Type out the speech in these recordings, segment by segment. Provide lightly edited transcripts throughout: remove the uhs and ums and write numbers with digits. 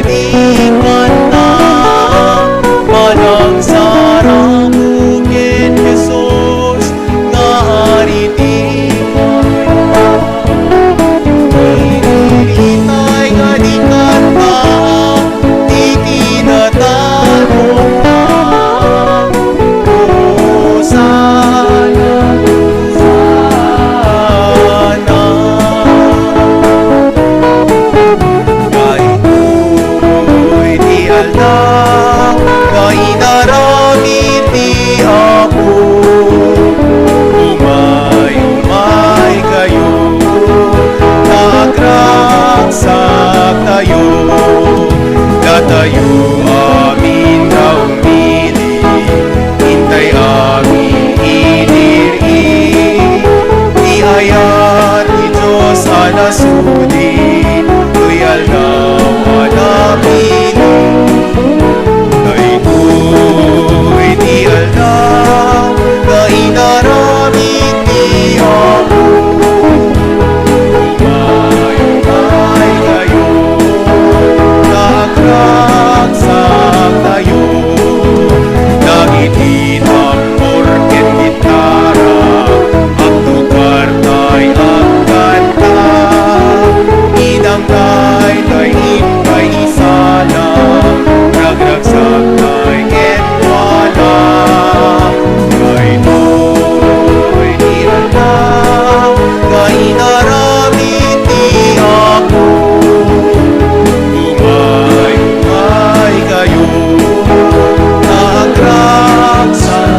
di na manang sarang bukid Jesus nga haritiman iniritay nga di kanta di kinatanong na Hosana Hosana kahito'y di alda kainaramid di ako umay kayo nagragsak tayo datayo amin na umili hintay amin iniri di ayat ni Diyos anasudi tuyal na wanapili kahito'y di alda kainaramid di ako umay kayo nagragsak tayo nagitinang porket gitara ang lugar tay ang kanta idang tay tay impay isala nagragsak tay ketwala kahito'y di alda kainaramid di ako umay kayo nagragsak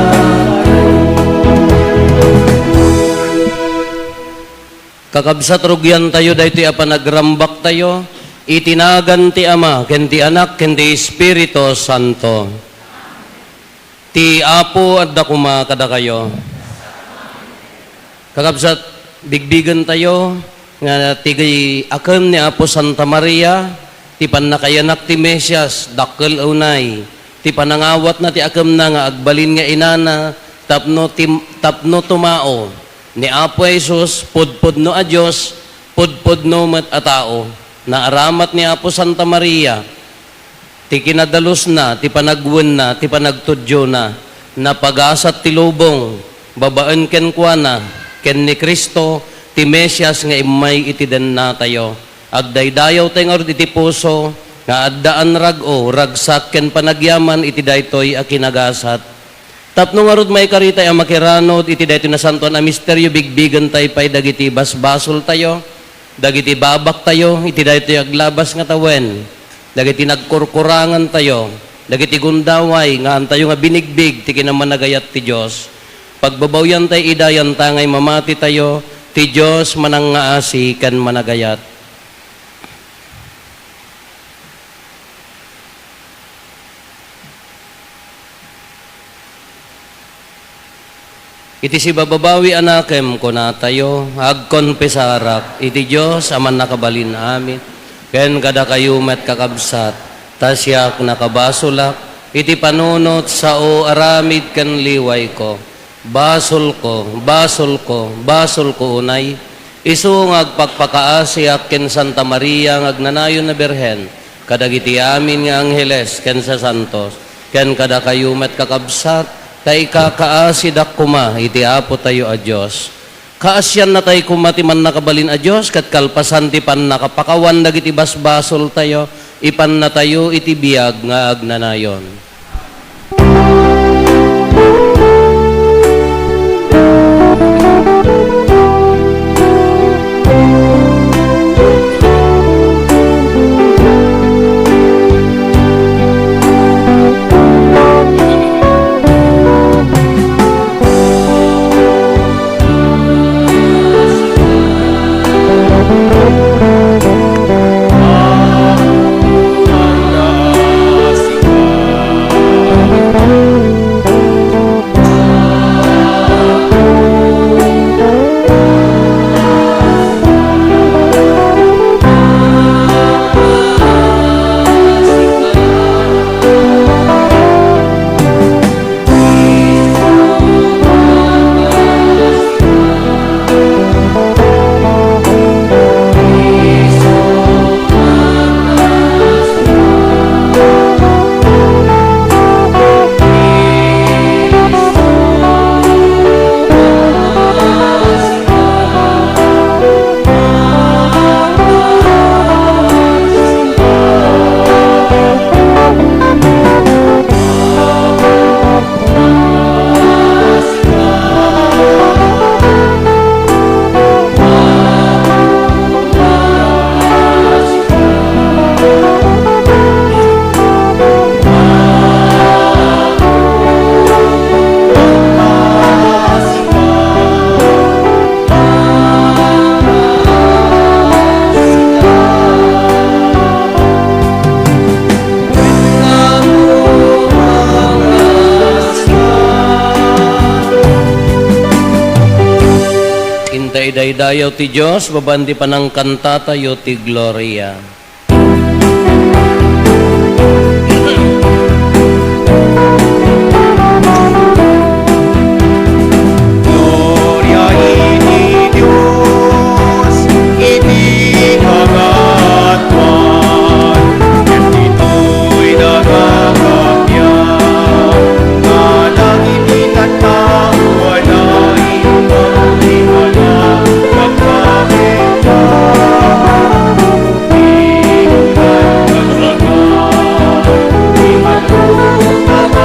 Kakabsat rugyan tayo dahito apa nagrambak tayo itinagan ti Ama ken ti Anak ken ti Espiritu Santo ti Apo adda kuma kada kayo kakabsat bigbigan tayo nga tigay akem ni Apo Santa Maria ti pannakayanak ti Mesias dakkel unay ti panangawat na ti akem na nga agbalin nga inana tapno tumao ni Apo Jesus pudpudno a Dios pudpudno met a tao na aramat ni Apo Santa Maria ti kinadalos na ti panagwen na ti panagtudyo na napagasat ti lubong babaan ken kuana ken ni Kristo ti Mesias nga imay itiden na tayo agdaydayaw tayo nga iti puso nga addaan rag-o ragsak ken panagyaman iti daytoy a kinagasat tapno nga rod may karitay ang makiranod iti daytoy na santuan a misteryo bigbigan tayo pay dagiti basbasol tayo dagiti babak tayo iti daytoy aglabas nga tawen dagiti nagkurkurangan tayo dagiti gundaway nga antayo nga binigbig ti kinamanagayat ti Dios pagbabawyan tayo idayan tangay mamati tayo ti Dios manang ngaasi ken managayat iti si bababawi anakem kuna tayo agkonpesarak iti Dios aman nakabalin amin ken kada kayo met kakabsat tasyak nakabasulak iti panunot sao aramid ken liway ko basol ko unay isu ngagpagpakaasiak ken Santa Maria ngagnanayon na Birhen kadagiti amin nga angheles ken sa santos ken kada kayo met kakabsat tay kakaasidak kuma iti Apo tayo a Dios kaasyan na tayo kuma ti man nakabalin a Dios kat kalpasan ti pan nakapakawan dagiti basbasol tayo ipan na tayo iti biag nga agnanayon daydayaw ti Diyos, babandi pa ng kanta tayo ti Gloria. Gloria iti Diyos, iti kagatwan, ket ito'y nagagapyan. Ngalang iti tattao, wala ibang himala, nagpakita. Igulan kagsagan, di matutang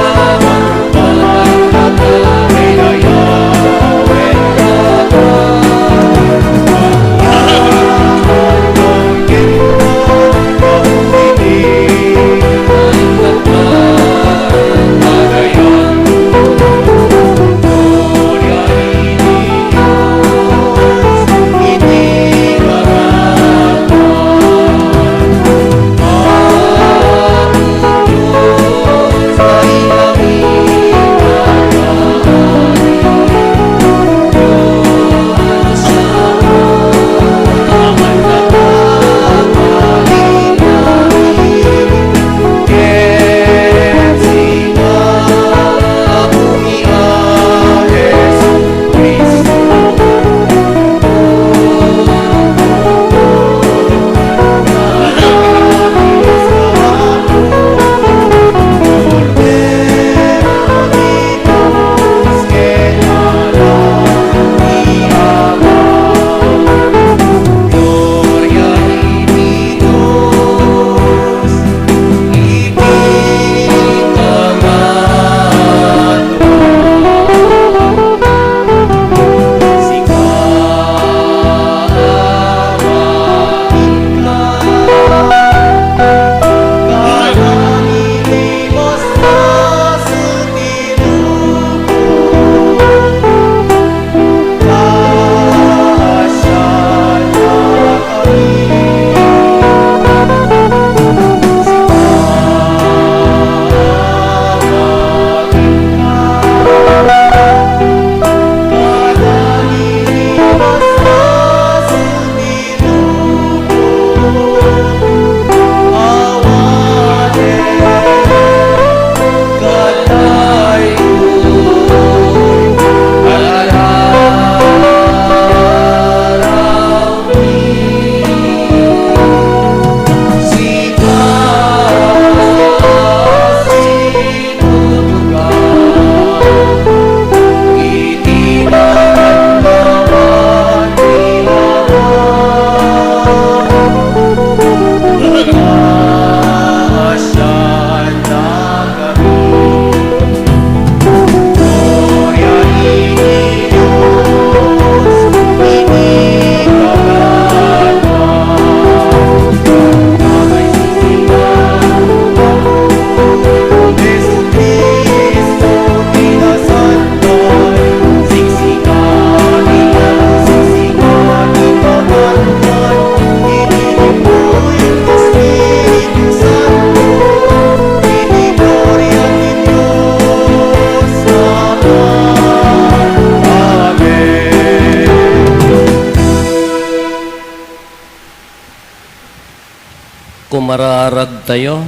Kumararag tayo.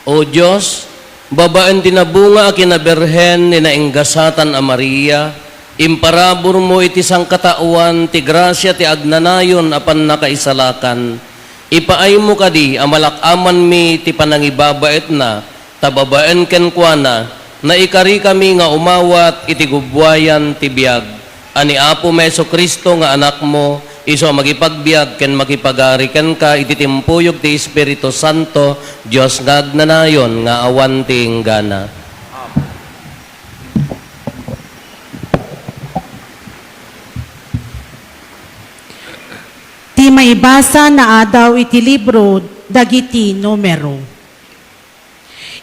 O Diyos, babaan tinabunga kinaberhen ni nainggasatan a Maria, imparabor mo iti sangkatauan, ti grasya ti agnanayon apan nakaisalakan. Ipaay mo kadi amalakaman mi ti panangibabait na, tababaan ken kuana, na ikari kami nga umawat iti gubwayan ti biag. Ani Apo Meso Kristo nga anak mo, iso magipagbiag ken makipagari ken ka iti timpuyog ti Espiritu Santo, Dios nga agnanayon nga awan ti inggana. Ti maibasa na adaw iti libro dagiti numero.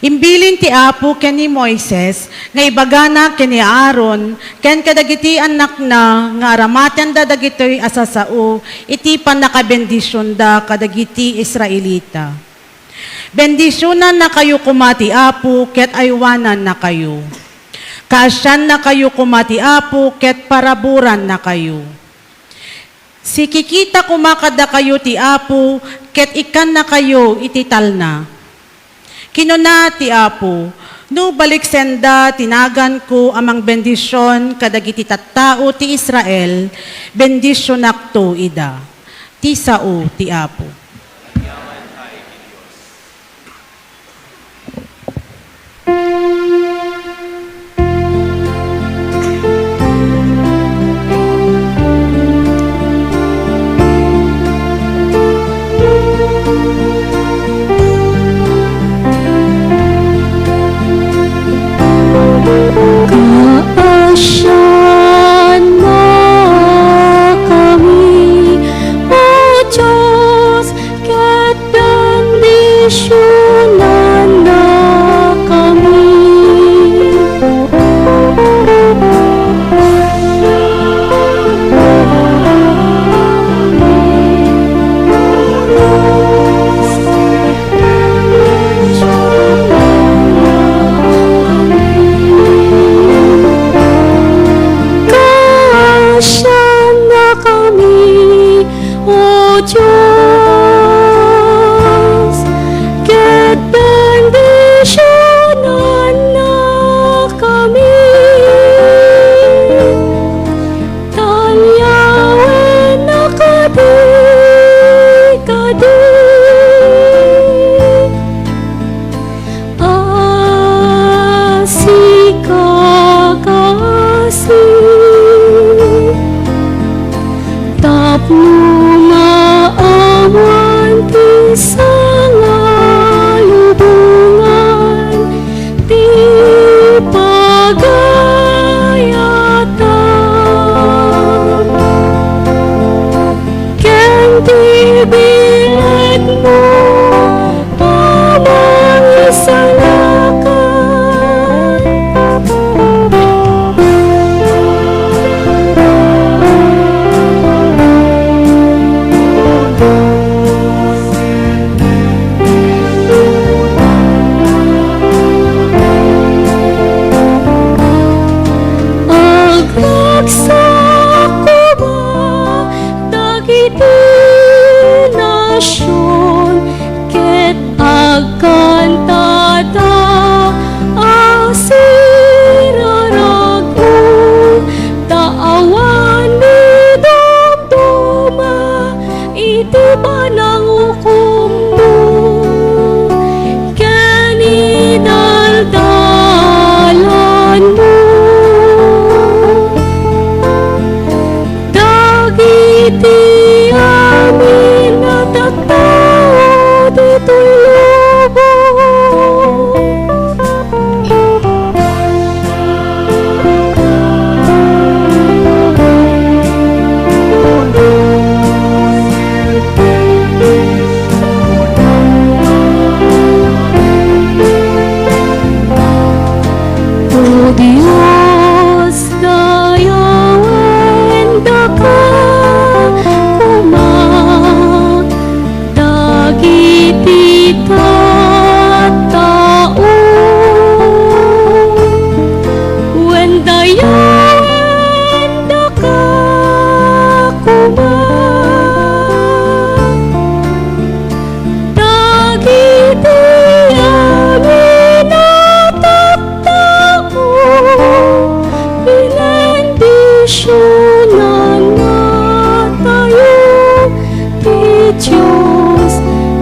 Imbilin ti Apo ken ni Moises nga ibagana ken ni Aaron ken kadagiti anak na nga aramaten da dagitoy asasao iti panakabendisyon da kadagiti Israelita. Bendisyonan na kayo kumati Apo ket aywanan na kayo. Kasyan na kayo kumati Apo, ket paraburan na kayo. Si kikita kumakada kayo ti Apo, ket ikan na kayo itital na. Kinuna ti Apo, no balik senda tinagan ko amang bendisyon kadagiti tattao ti Israel, bendisyon akto ida. Ti sao ti Apo. Kaasyan mo kami, O Diyos, ket bendisyonan na kami. Kaasyan na kami, O Diyos, ket bendisyonan na kami. Talyawen na kadi-kadi, asikakasi, tapno maawan ti sangalubungan, ti pagayatan. Ken ti bilet mo pamangisalakan. Agraksak ko ba dagiti nasyon, ket agkantada asiraragmo, daawan ni dumduma iti panangukom mo, ken idaldalan mo. Dagiti amin na tattao dito'y lubong. O Diyos, dayawen daka kuma, dagiti tattao. Wen dayawen daka kuma, dagiti amin na tattao, binendisyonan na tayo ti Diyos,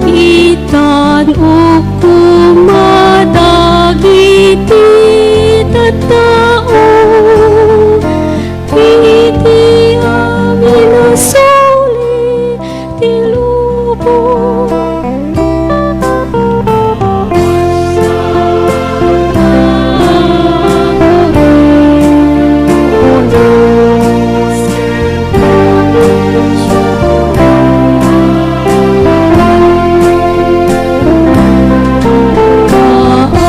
itan o kumadagiti tattao, iti amin na suli ti lubong.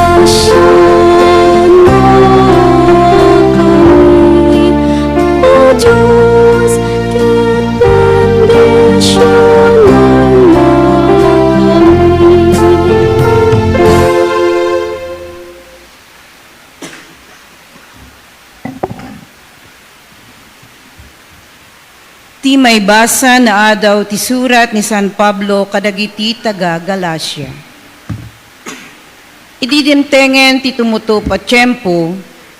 Kaasyan na kami, O Diyos, ket bendisyonan na maibasa na adaw ti surat ni San Pablo kadagiti taga Galacia. Ididintengen ti tumuto pa tiyempo,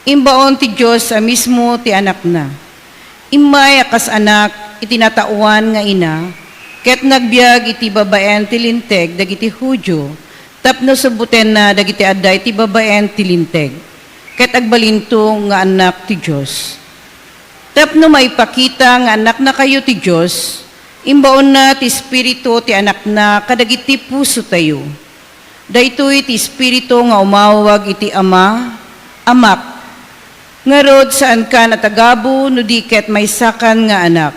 imbaon ti Diyos sa mismo ti anak na. Imay akas anak itinatauan nga ina, ket nagbiag iti babaen ti linteg dagiti Hudyo, tapno subuten na dagiti adday ti babaen ti linteg, ket agbalinto nga anak ti Diyos. Tapno maipakita nga anak na kayo ti Diyos, imbaon na ti Espiritu ti anak na kadagiti puso tayo. Daytoy ti Espiritu nga umawag iti Ama, Amak, nga rod saan ka natagabo no di ket may sakan nga anak.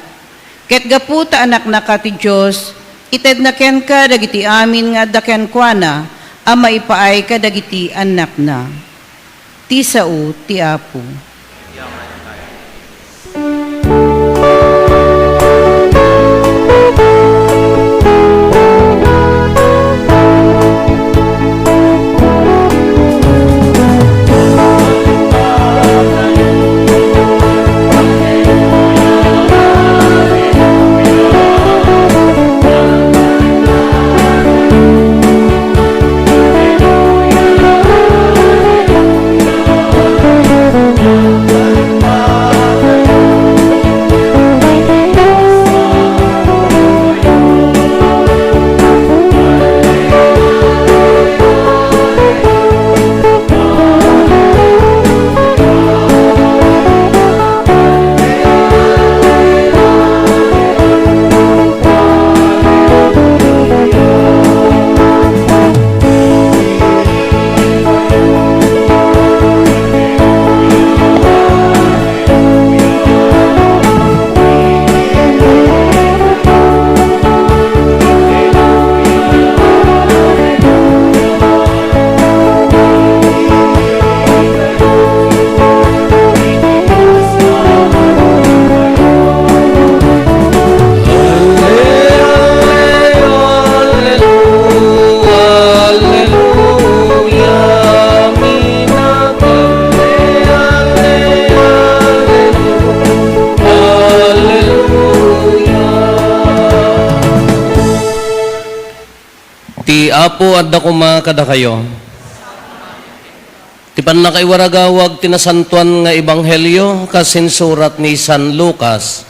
Ket gaputa anak na ka ti Diyos, ited na ken ka dagiti amin nga daken kuana, ama ipaay ka dagiti anak na. Ti sao ti Apo. Ti Apo adda kumakada kayo. Ti panakaiwaragawag tinasantuan nga ebanghelyo kasin surat ni San Lucas.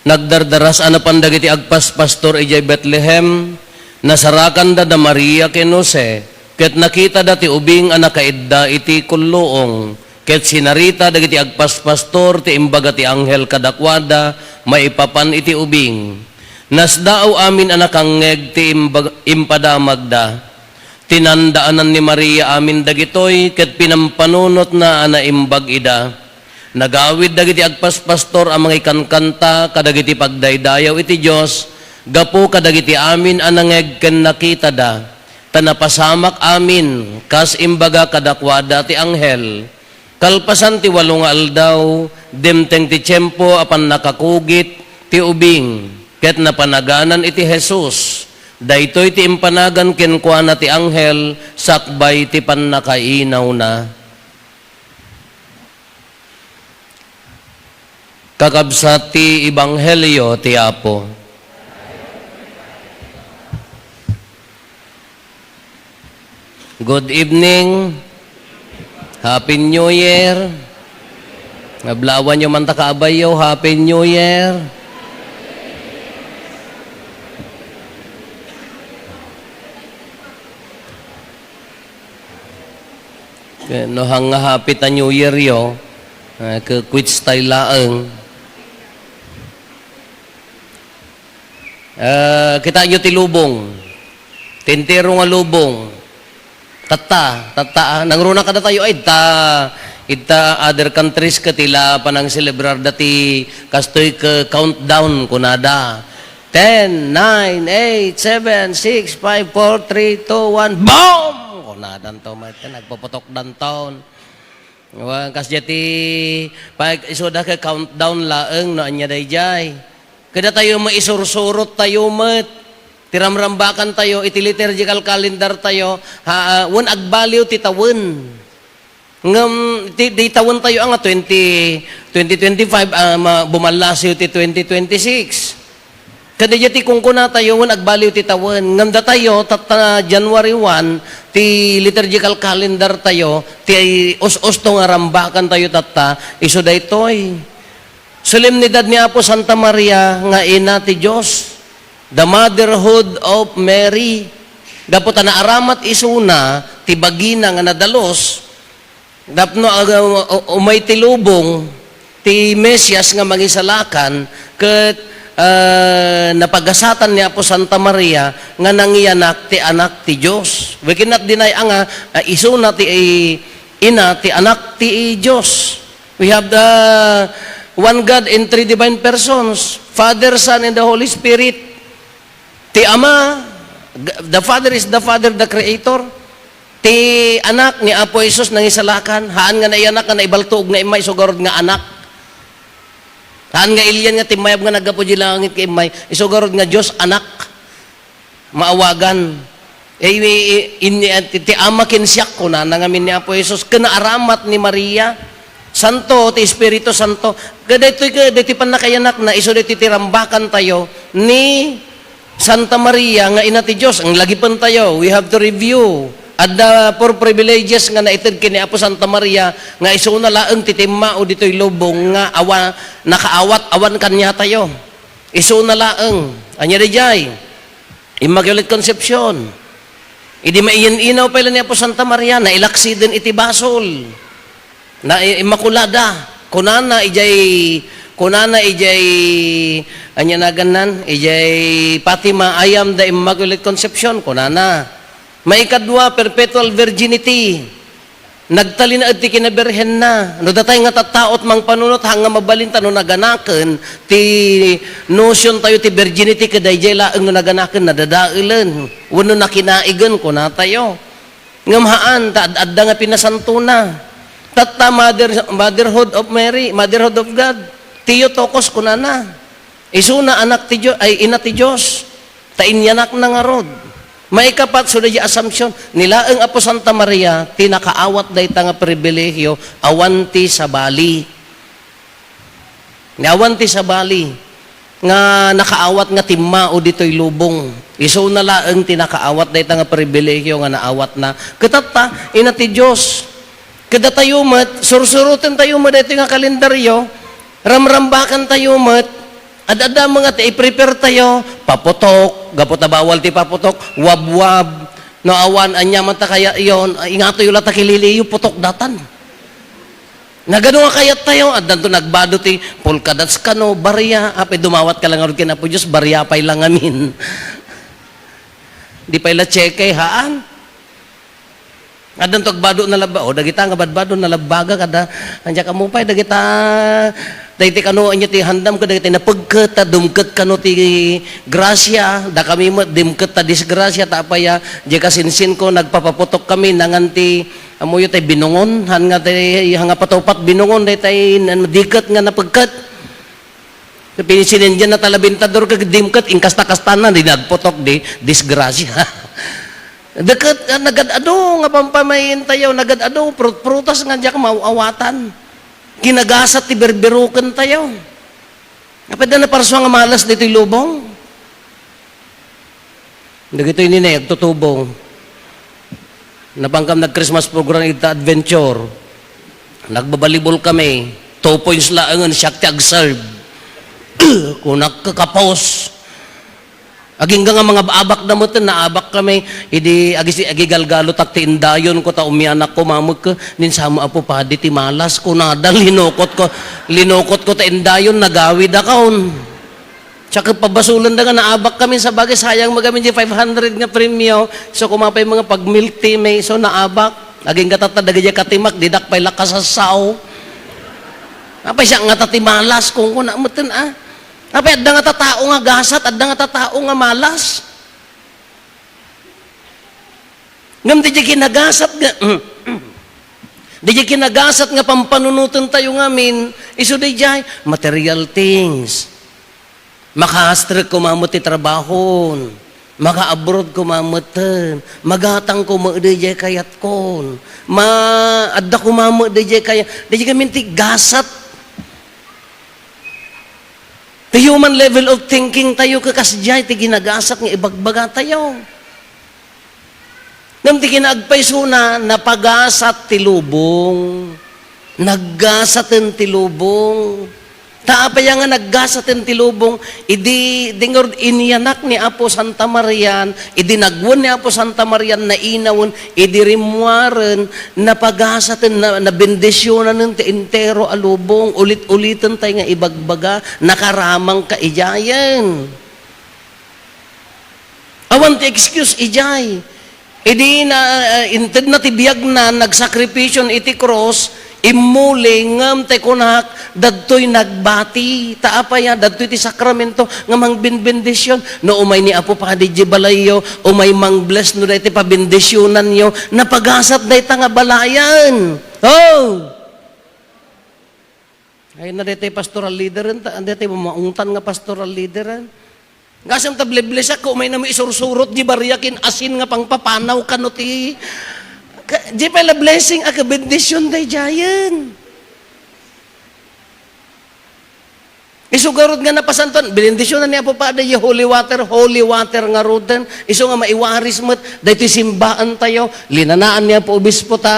Nagdardaras anapan dagiti agpas pastor ijay Bethlehem, nasarakan da Maria ken Jose, ket nakita dati ubing anak kaidda iti kulluong, ket sinarita dagiti agpas pastor ti imbaga ti anghel kadakwada maipapan iti ubing. Nasdaaw amin anak angeg ti impadamagda. Tinandaanan ni Maria amin dagitoy ket pinampanunot na ana imbag ida. Nagawid dagiti agpas pastor ang mga ikankanta kadagiti pagdaydayaw iti Dios gapo kadagiti amin anangeg ken nakita da tanapasamak amin kas imbaga kadakwada ti anghel kalpasan ti 8 nga aldaw demteng ti tiyempo apan nakakugit ti ubing ket napanaganan iti Jesus daytoy ti impanagan ken kuana ti anghel sakbay ti pannakainaw na. Kakabsat ti Ebanghelyo ti Apo. Good evening. Happy New Year. Nablawan nyo man ta kaabayo. Happy New Year. No hang happy ta New Year yo. Quit style laeng. Kita nyo ti lubong. Tintero nga lubong. Tata. Nangruna ka na tayo ay ita other countries ka tila panang celebrar dati kastoy ka countdown kunada. 10, 9, 8, 7, 6, 5, 4, 3, 2, 1, BOOM! Kunadan to, nagpaputok dan taon. Wa kasya ti pag isuda ka countdown laeng no anya dayjay. Kada tayo maisursurot tayo met. Tiramrambakan tayo iti liturgical calendar tayo wen agbaliw ti tawon. Ngam di tawon tayo ang 2025 bumalasiw ti 2026. Kada jati kung kuna tayo wen agbaliw ti tawon. Ngam da tayo tata January 1 ti liturgical calendar tayo ti us-us to nga rambakan tayo tata iso daytoy. Solemnidad ni Apo Santa Maria nga ina ti Dios. The Motherhood of Mary. Dapat na aramat isuna ti bagina nga nadalos. Dapno umay ti lubong ti Mesias nga mangisalakan ket napagasatan ni Apo Santa Maria nga nangiyanak ti anak ti Dios. We cannot deny nga isuna ti ina ti anak ti Dios. We have the one God in three divine persons, Father, Son, and the Holy Spirit. Ti Ama, the Father is the Father, the Creator. Ti anak ni Apo Jesus nangisalakan, haan nga naiyanak nga naibaltuog nga imay sugarod nga anak. Haan nga ilyan nga timayab nga nagapo di langit kay imay, isugarod nga Dios anak. Maawagan. Ti Ama kinsyak ko na nangamin ni Apo Jesus kanaaramat ni Maria. Santo, ti Espiritu Santo. Kadaytoy pan nakayanak na iso ti tirambakan tayo ni Santa Maria nga ina ti Dios. Ang lagi pan tayo, we have to review. At the for privileges nga naitid kini Apo Santa Maria nga iso na laeng titimma o ditoy lubong nga nakaawat awan kanya tayo. Iso na laeng. Anya dijay. Immaculate Conception. Idi maiyan-inaw pa ni Apo Santa Maria na ilaksiden iti basol. Na Immaculada. Kunana ijay anya na ganan ijay Fatima, I am the Immaculate Conception kunana. Maikadwa, perpetual virginity. Nagtalin na ti kinaberhen na. No datay nga tataot mang panunot hanga mabalinta no naganaken ti notion tayo ti virginity kaday jay laeng no naganaken nadadailen. Wenno nakinaigen kuna tayo. Ngamhaan ta adda nga pinasantuna. Tata motherhood of Mary, motherhood of God. Theotokos kunana. Isuna anak ti Dios ay ina ti Dios. Ta inyanak na nga rod. Maikapat so di assumption nilaeng Apo Santa Maria tinakaawat dayta nga pribilehiyo awanti sa bali. Ni awanti sa bali nga nakaawat nga timma o ditoy lubong. Iso na laeng tinakaawat dayta nga pribilehiyo nga naawat na. Ketata ina ti Dios. Kada tayo mat, sursurutin tayo mat ito nga kalendaryo, ramrambakan tayo mat, ada mga i-prepare tayo, paputok, gapota bawal ti paputok, wab-wab, no awan, anya man ta kaya yon, ingato yung lata kililiyo, putok datan. Nagano nga kayat tayo, at danto nagbado ti, polkadats ka no, barya, apay dumawat ka lang arod kinapo Diyos, barya pa'y lang amin. Di pa'y la cheque, haan? Adan togbado na laba o dagita nga badbado na labaga kada anja ka mo pay dagita dayti kano anya ti handam ka dagita napagket ta dumket kano ti grasya da kami mo dimket ta disgrasya ta apaya di ka sinsin ko nagpapaputok kami nanganti amoyo tay binungon han nga tay hanga patupat binungon daytay diket nga napagket pinisinin dyan na talabintador ka dimket inkasta-kastanan di nagputok di disgrasya. Dekat nagad-ado nga pampamayin tayo nagad-ado prutas nga diyak mauawatan kinagasat ti berberuken tayo kapag na parso nga malas dito lubong dagito ini na tutubong napangkam nag Christmas program ita adventure nagbabalibol kami 2 points laangan siya ti agserve kung nagkakapos aging nga mga abak na mo naabak kami idi agigalgalo tak ti indayon ko ta umianak ko mamag ko ninsamo apo padi ti malas ko nada linokot ko ta indayon nagawid akaon tsaka pabasulan da nga naabak kami sa bagay sayang magamin di 500 nga premyo so kumapay mga pag milk tea may so naabak aging katatadagaya katimak didak pay lakas sa sao apay siya nga tatimalas kung kuna mo Apay, adda nga tatao nga gasat, adda nga tatao nga malas. Ngam di kinagasat nga, Di kinagasat nga pampanunutan tayo ngamin, iso di material things. Makahastrik kumamot ti trabahon, maka-abroad kumamutan, magatang kumamot di kayat kon, adda kumamot di kaya, di kami ti gasat. The human level of thinking tayo kakasjay, ti ginagasat nga ibagbaga tayo. Ngam ti kinaagpaysuna, napagasat ti lubong. Naggasaten ti lubong. Taapaya nga naggasaten ti lubong, idi dingor inianak ni Apo Santa Marian, idi nagwon ni Apo Santa Marian na inawon, idi rimwaren, napagasaten, na bendisyonan ti entero a lubong, ulit-ulitan tayo nga ibagbaga, nakaramang ka ijayan. Awan ti excuse ijay. Idi na inted na tibiyag na nagsakripisyon iti cross, imuli ngam te kunak dadtoy nagbati taapaya dadtoy ti sakramento nga mang binbendisyon no umay ni Apo Padi Balayo umay mang bless no dayte pabendisyonan yo napagasat dayta nga balayan. Oh! Ay na dayte pastoral leaderan ta dayte maungtan nga pastoral leaderan. Gasam tablebles ako, may nami isursurot di bariyakin asin nga pang papanaw kano ti. Di pala blessing aka bendisyon day jayan. Isugarod nga napasanton, benedisyon na niya po pa day holy water nga roden. Isu nga maiwaris mo't, dahito simbaan tayo, linanaan niya po obispo ta,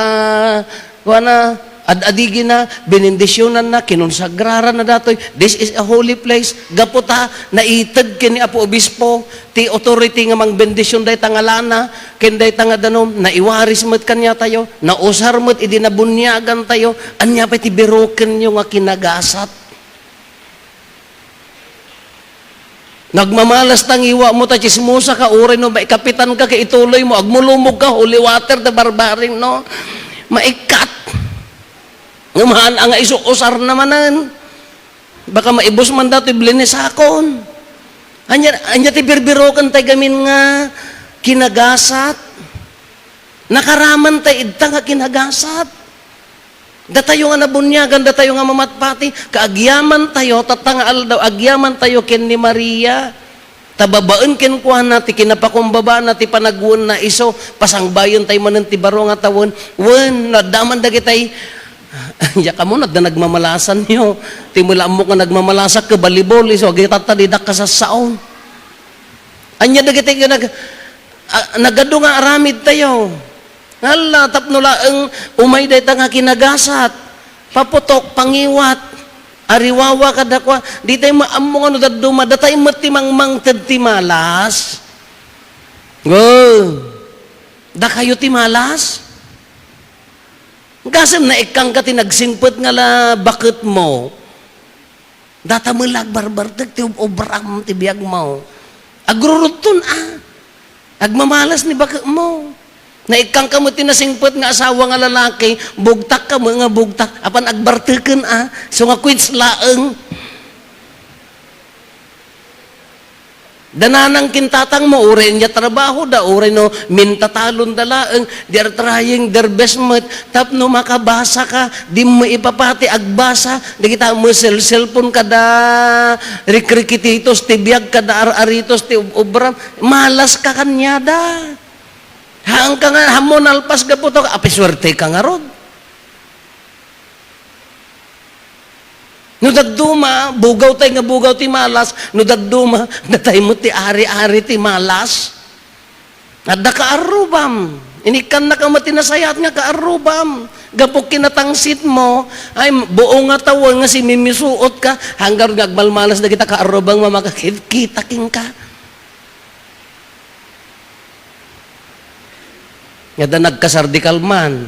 wana, ad-adigi na, benendisyonan na, kinonsagraran na datoy. This is a holy place. Gaputa, naitag kini Apo Obispo, ti authority nga mang bendisyon day tangalana, ken day tanga danom, naiwaris mo't kanya tayo, nausar mo't idinabunyagan tayo, anya pa ti biroken nyo nga kinagasat. Nagmamalas tang iwa mo ta chismosa ka, uray no, kapitan ka, ituloy mo, agmulumog ka, holy water, the barbaring, no? Maikat. Ngamahan ang isuusar namanan. Baka maibos man dato blinisakon. Anya ti birbirokan tay gamin nga kinagasat. Nakaraman tay idta nga kinagasat. Datayo nga nabunyagan, datayo nga mamatpati, kaagyaman tayo, tatangal daw, agyaman tayo ken ni Maria. Tababaan ken kuana ti kinapakumbaba na ti panagwon na iso, pasangbayon tay manen ti baro nga tawon, wen nadaman dagitay ya kamo na nagmamalasan niyo. Timula mo ka nagmamalasak ka balibol iso agitata didak ka sa saon. Anya dagiti nagado nga aramid tayo. Hala tapno laeng umay dayta nga kinagasat. Paputok pangiwat. Ariwawa kadakwa di tay maammo ano daduma datay metti mangmang ti malas. Go. Da kayo ti malas? Gasam na ikang ka tinagsingpet nga la bakit mo. Data mo barbar ti obram ti biyag mo. Agruruton agmamalas ni bakit mo. Na ikang ka mo tinasingpet nga asawa nga lalaki, bugtak ka mo nga bugtak, apan agbarteken so nga quits laeng. Dananang kintatang mo, uray niya trabaho da, uray no, mintatalon dalaeng, they're trying their best mat, tapno makabasa ka, di mo ipapati, agbasa, di kita mo cellphone ka da, rikrikititos, tibiyag ka da, aritos, ti ubram, malas ka kanya da. Haang ka nga, hamon alpas ka po to, apiswerte ka nga rod. No dagduma, bugaw tayo nga bugaw ti malas, no dagduma, natay mo ti ari-ari ti malas. At da kaarubam. Inikan na ka matinasayat nga kaarubam. Gapok kinatangsit mo, ay buong nga tawon nga si mimisuot ka, hanggang nagmalmalas na kita kaarubang mamakakita-king ka. Nga da nagkasardikal man.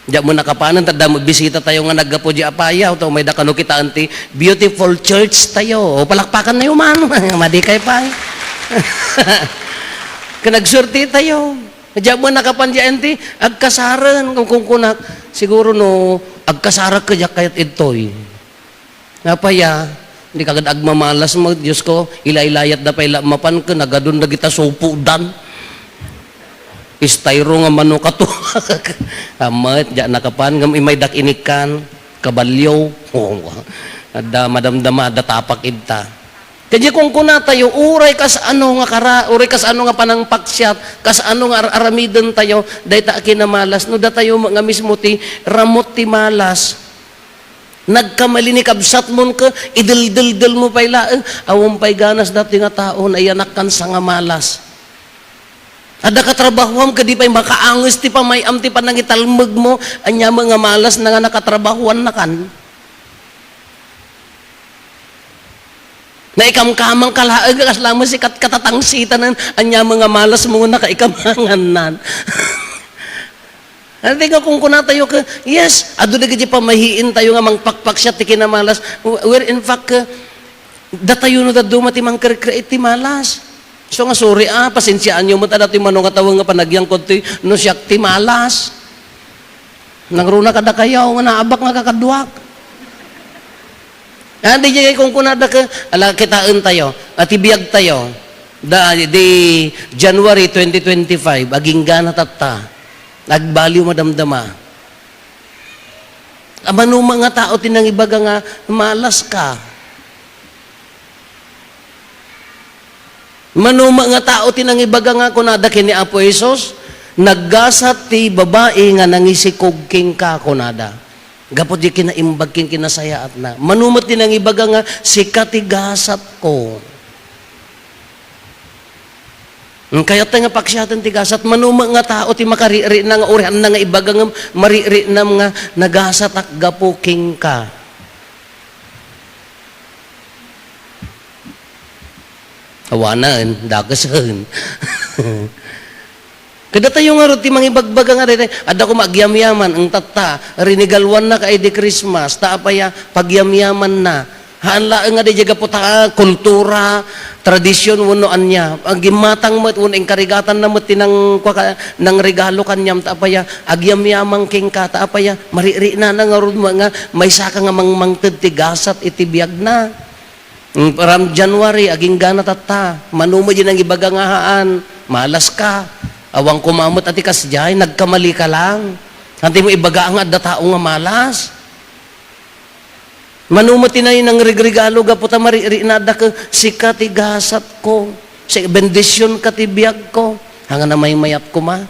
Diyan mo nakapanan, tada magbisita tayo nga naggapo di apaya, o may dakano kita anti, beautiful church tayo. O palakpakan na yung man, madikay pa. Kanagsurti tayo. Diyan mo nakapan di anti, agkasaran, kung kunak, siguro no, agkasarak ka diyan kayat itoy. Napaya, hindi kagad agmamalas mo, Diyos ko, ilailayat da pa ilamapan ka, nagadun na kita supo dan. Istayro nga mano kato. Amat, dyan nakapan, ngam imay dak inikan, kabalyo. Oh, ada madamdama, ada tapak ita. Kaya kung kuna tayo, uray kas ano nga uray kas ano nga panangpaksyat, kas ano nga aramidon tayo, dahi ta kinamalas, no da tayo nga mismo ti ramot ti malas. Nagkamali ni kabsat mon ka, idil-dil mo pa'y laeng, awang pa'y ganas dati nga tao na iyanak kan sa nga malas. Ada katrabahuam ka di pa'y makaangos ti pamayam ti panangitalmag mo, anya mga malas na nga nakatrabahuan na kan. Na ikamkamang kalaag, kaslama si katatangsitan, anya mga malas mo na kaikamangan nan. Ano nga kung kuna tayo ka, yes, ado na gadi pamahiin tayo nga mangpakpak siya ti kinamalas, where in fact, datayo no daddo mati mangkreate ti malas. So nga sorry pasensyaan nyo mo tada ti manong katawang nga panagyang konti no siyak ti malas. Nangruna kada kayaw nga naabak nga kakadwak. Di jay kung kunada ka, ala kitaan tayo, at ibiyag tayo, di January 2025, aging gana tata, nagbaliw madamdama. Amano mga tao tinang ibaga nga, malas ka. Mano mga tao tinang ibaga nga kunada kini Apo Isos, naggasat ti babae nga nangisikog king ka kunada. Gapot di kinaimbag king kinasayaat na. Manumot din ang ibaga nga, sikatigasat ko. Kaya tayo nga paksyatan tigasat, manuma nga tao ti makariri na nga urihan na nga ibaga nga mariri na nga nagasat ak gapo king ka. Hawanan, dagasan. Kada tayo nga rin, timang ibagbaga nga rin, ada ko magyamyaman, ang tata, rinigalwan na ka di Christmas, taapaya, pagyamyaman na. Haanla nga di jaga po kultura, tradisyon, unoan niya. Ang gimatang mo, ang karigatan na mo, tinang regalo kanyam, taapaya, agyamyamang king ka, taapaya, mariri na nga rin mga, may saka nga mangtid tigasat, itibiyag na. Param January, aging gana tata, manumo din ang ibaga nga haan, malas ka. Awang kumamot ati kasjay, nagkamali ka lang. Hanti mo ibaga ang adda tao nga malas. Manumati na yun ang regalo, gaputa mariri na adda ka, sikatigasat ko, bendisyon katibiyag ko, hanga na may mayat ko ma.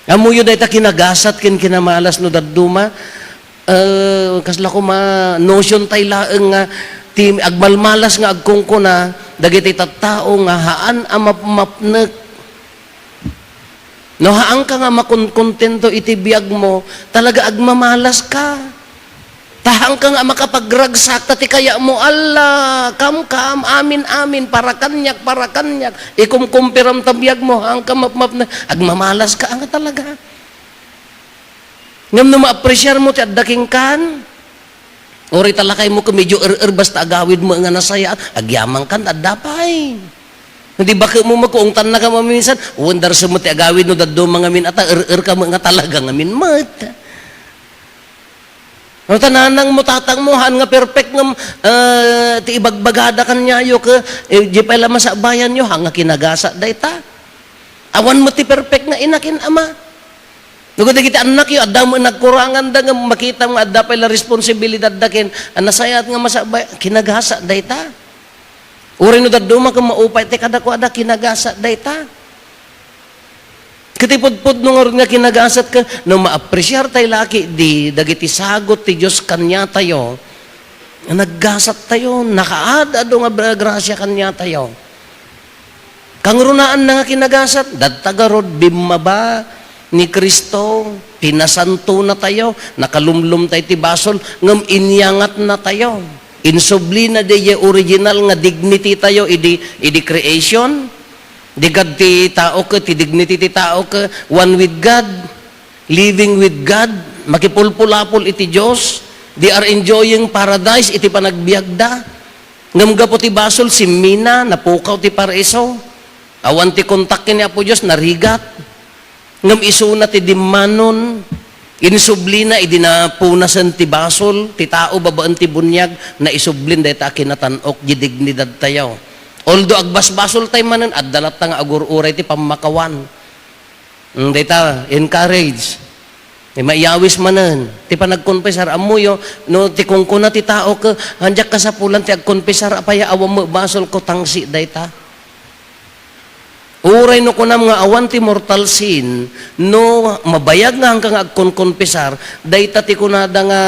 Amuyo dahi ta kinagasat kin kinamalas no dadduma, kasla ko ma, notion tay laeng nga, agmalmalas nga agkong ko na, dagiti tattao nga haan amapmapnek. No haan ka nga makontento itibiyag mo, talaga agmamalas ka. Tahang ka nga makapagragsak, tati kaya mo, Allah, kam, amin, para kanyak. Ikumkumpiram tabiyag mo, hang ka mapmapnek, agmamalas ka nga talaga. Ngam no ma-appreciate mo, ti addaking kan, ori talakay mo ka medyo basta agawid mo nga nasaya, agyamang kan, adapay. Hindi ba ka mo makuungtan na ka maminsan, wonder sa mo ti agawid no daddo mga min, ata ka mo nga talaga nga min mat. Ang tananang mo tatangmuhan nga perfect nga ti ibagbagada kanyayo ka, di pa ila masabayan nyo, hanga kinagasa dayta. Awan mo ti perfect nga inakin ama. Nung kita anak yung ada mo nagkurangan da nga makita mo ada pa ila responsibilidad dakin anasayat nga masabay kinagasa dayta. Uri no daddo ka maupay te kada ko ada kinagasa dayta. Kitipod-pod nung nga kinagasat ka no ma-appreciate tay laki di dagiti sagot ti Dios kanya tayo. Naggasat tayo nakaada do nga grasya kanya tayo. Kangrunaan na nga kinagasat dadtagarod bimaba ni Kristo, pinasanto na tayo, nakalumlum tayo ti basol, ngam inyangat na tayo. Insubli na di original nga dignity tayo, idi creation, di God ti tao ka, ti dignity ti tao ka, one with God, living with God, makipulpulapul iti Diyos, they are enjoying paradise, iti panagbiagda. Ngam gapo ti basol, si Mina, napukaw ti paraiso, awan ti kontakin niya po Diyos, narigat, ngam isuna ti dimanon, insublina, idinapunasan ti basol, ti tao babaan ti bunyag, na isublin, dahil ta kinatanok, di dignidad tayo. Although agbasbasol tayo manan, at dalat nga agur-uray ti pamakawan. Dita, encourage. Maiyawis manan. Ti pa nagkonfesar, amuyo, no, ti kung kuna ti tao ka, handyak ka sa pulan, ti agkonfesar, apaya awam mo basol ko tangsi, dayta. Uray no kunam nga awan ti mortal sin, no mabayag nga hanggang agkonkonfesar, dayta ti kunada nga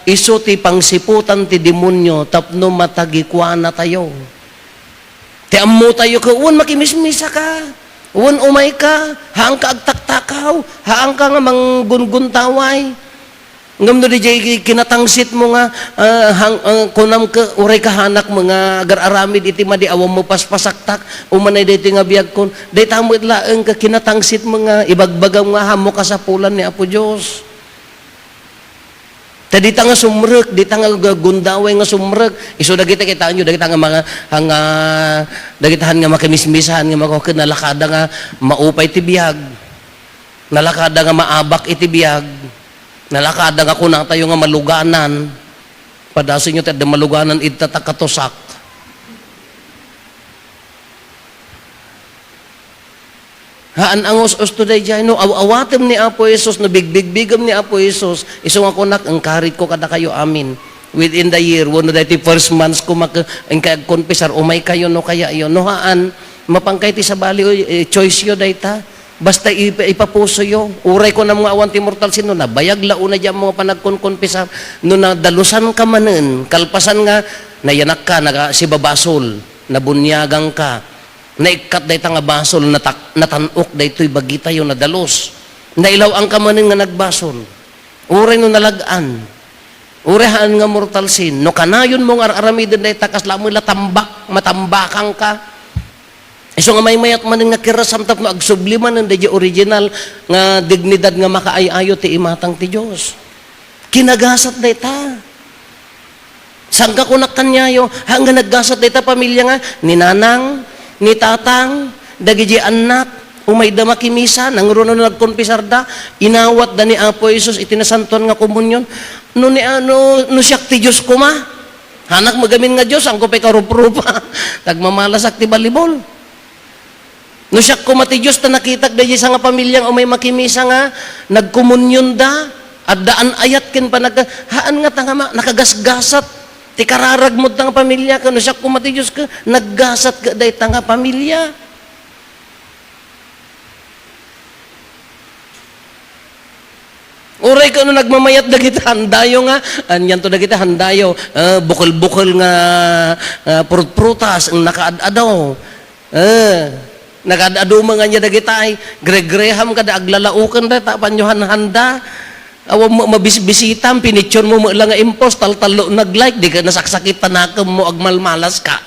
iso ti pangsiputan ti demonyo, tapno matagikwana tayo. Ti ammo tayo ka, uwan makimismisa ka, uwan umay ka, haang ka agtaktakaw, haang ka nga manggunguntaway. Ngam no di kinatangsit mo nga, kunam ka, uray ka hanak mga agar-aramid iti madi awam mo paspasaktak, umanay dito nga biyag kon, day tamo itlaang ka kinatangsit mo nga, ibagbagaw nga hamo ka sa pulan ni Apo Diyos. Ta dita nga sumrek, dita nga gundaway nga sumrek, iso dagita kita nyo, dagita nga mga, dagitahan nga makimismisahan nga makakit, nalakada nga maupay ti biyag, nalakada nga maabak iti biyag, nalakada nga kunang tayo nga maluganan, padasin nyo tayo maluganan itatakatosak. Haan ang us today dyan, no, awatem ni Apo Jesus, no, bigbigam ni Apo Jesus, iso nga kunak, ang karit ko kada kayo, amin. Within the year, wano dahiti first months ko ang kag-confessar, umay kayo, no, kaya yun, no, haan, mapangkay ti sa bali, choice yo dayta, basta ipapuso yo, uray ko na mga awan ti mortal sin, no, na bayag launa dyan mga panagkon-confessar, no, na dalusan ka manen, kalpasan nga, nayanak ka, si babasol, nabunyagang ka, naikat day nga basol, natanok day to'y bagita yung nadalos. Nailaw ang kamanin nga nagbasol. Uray no nalagaan. Urahan nga mortal sin. No kanayon mong aramidin day takas lamang latambak, matambakang ka. Iso nga may mayat manin nga kirasam tap no agsubliman ng day original nga dignidad nga makaayayo ti imatang ti Diyos. Kinagasat day ta. Sangka kunak kanyayo, hanggang naggasat day ta pamilya nga, ni nanang, ni tatang, dagiji anak, umay da makimisa, nang runo na nagkonfesar da, inawat da ni Apo Jesus, itinasantuan nga komunyon, no siyak ti Diyos ko ma, hanak magamin nga Diyos, ang kupay karup-rupa, tagmamalasak ti balibol. No siyak ko ma ti Diyos, ta nakitak da sa nga pamilyang umay makimisa nga, nagkomunyon da, at daan ayat kin pa, haan nga tanga nakagasgasat, ti kararag mo tanga pamilya ka, no siya kumati Diyos ka, naggasat ka day tanga pamilya. Uray ka no nagmamayat da kita handayo nga, anyan to da kita handayo, bukol-bukol nga prutas, ang nakaadadaw. Nakaadadaw mga niya da kita ay, gre-greham ka da, aglalaukan da, tapanyohan handa, awa mo mabisbisitam, pinitsyon mo lang nga impos, tal-talo nag-like, di ka nasaksakitan na mo, agmalmalas ka.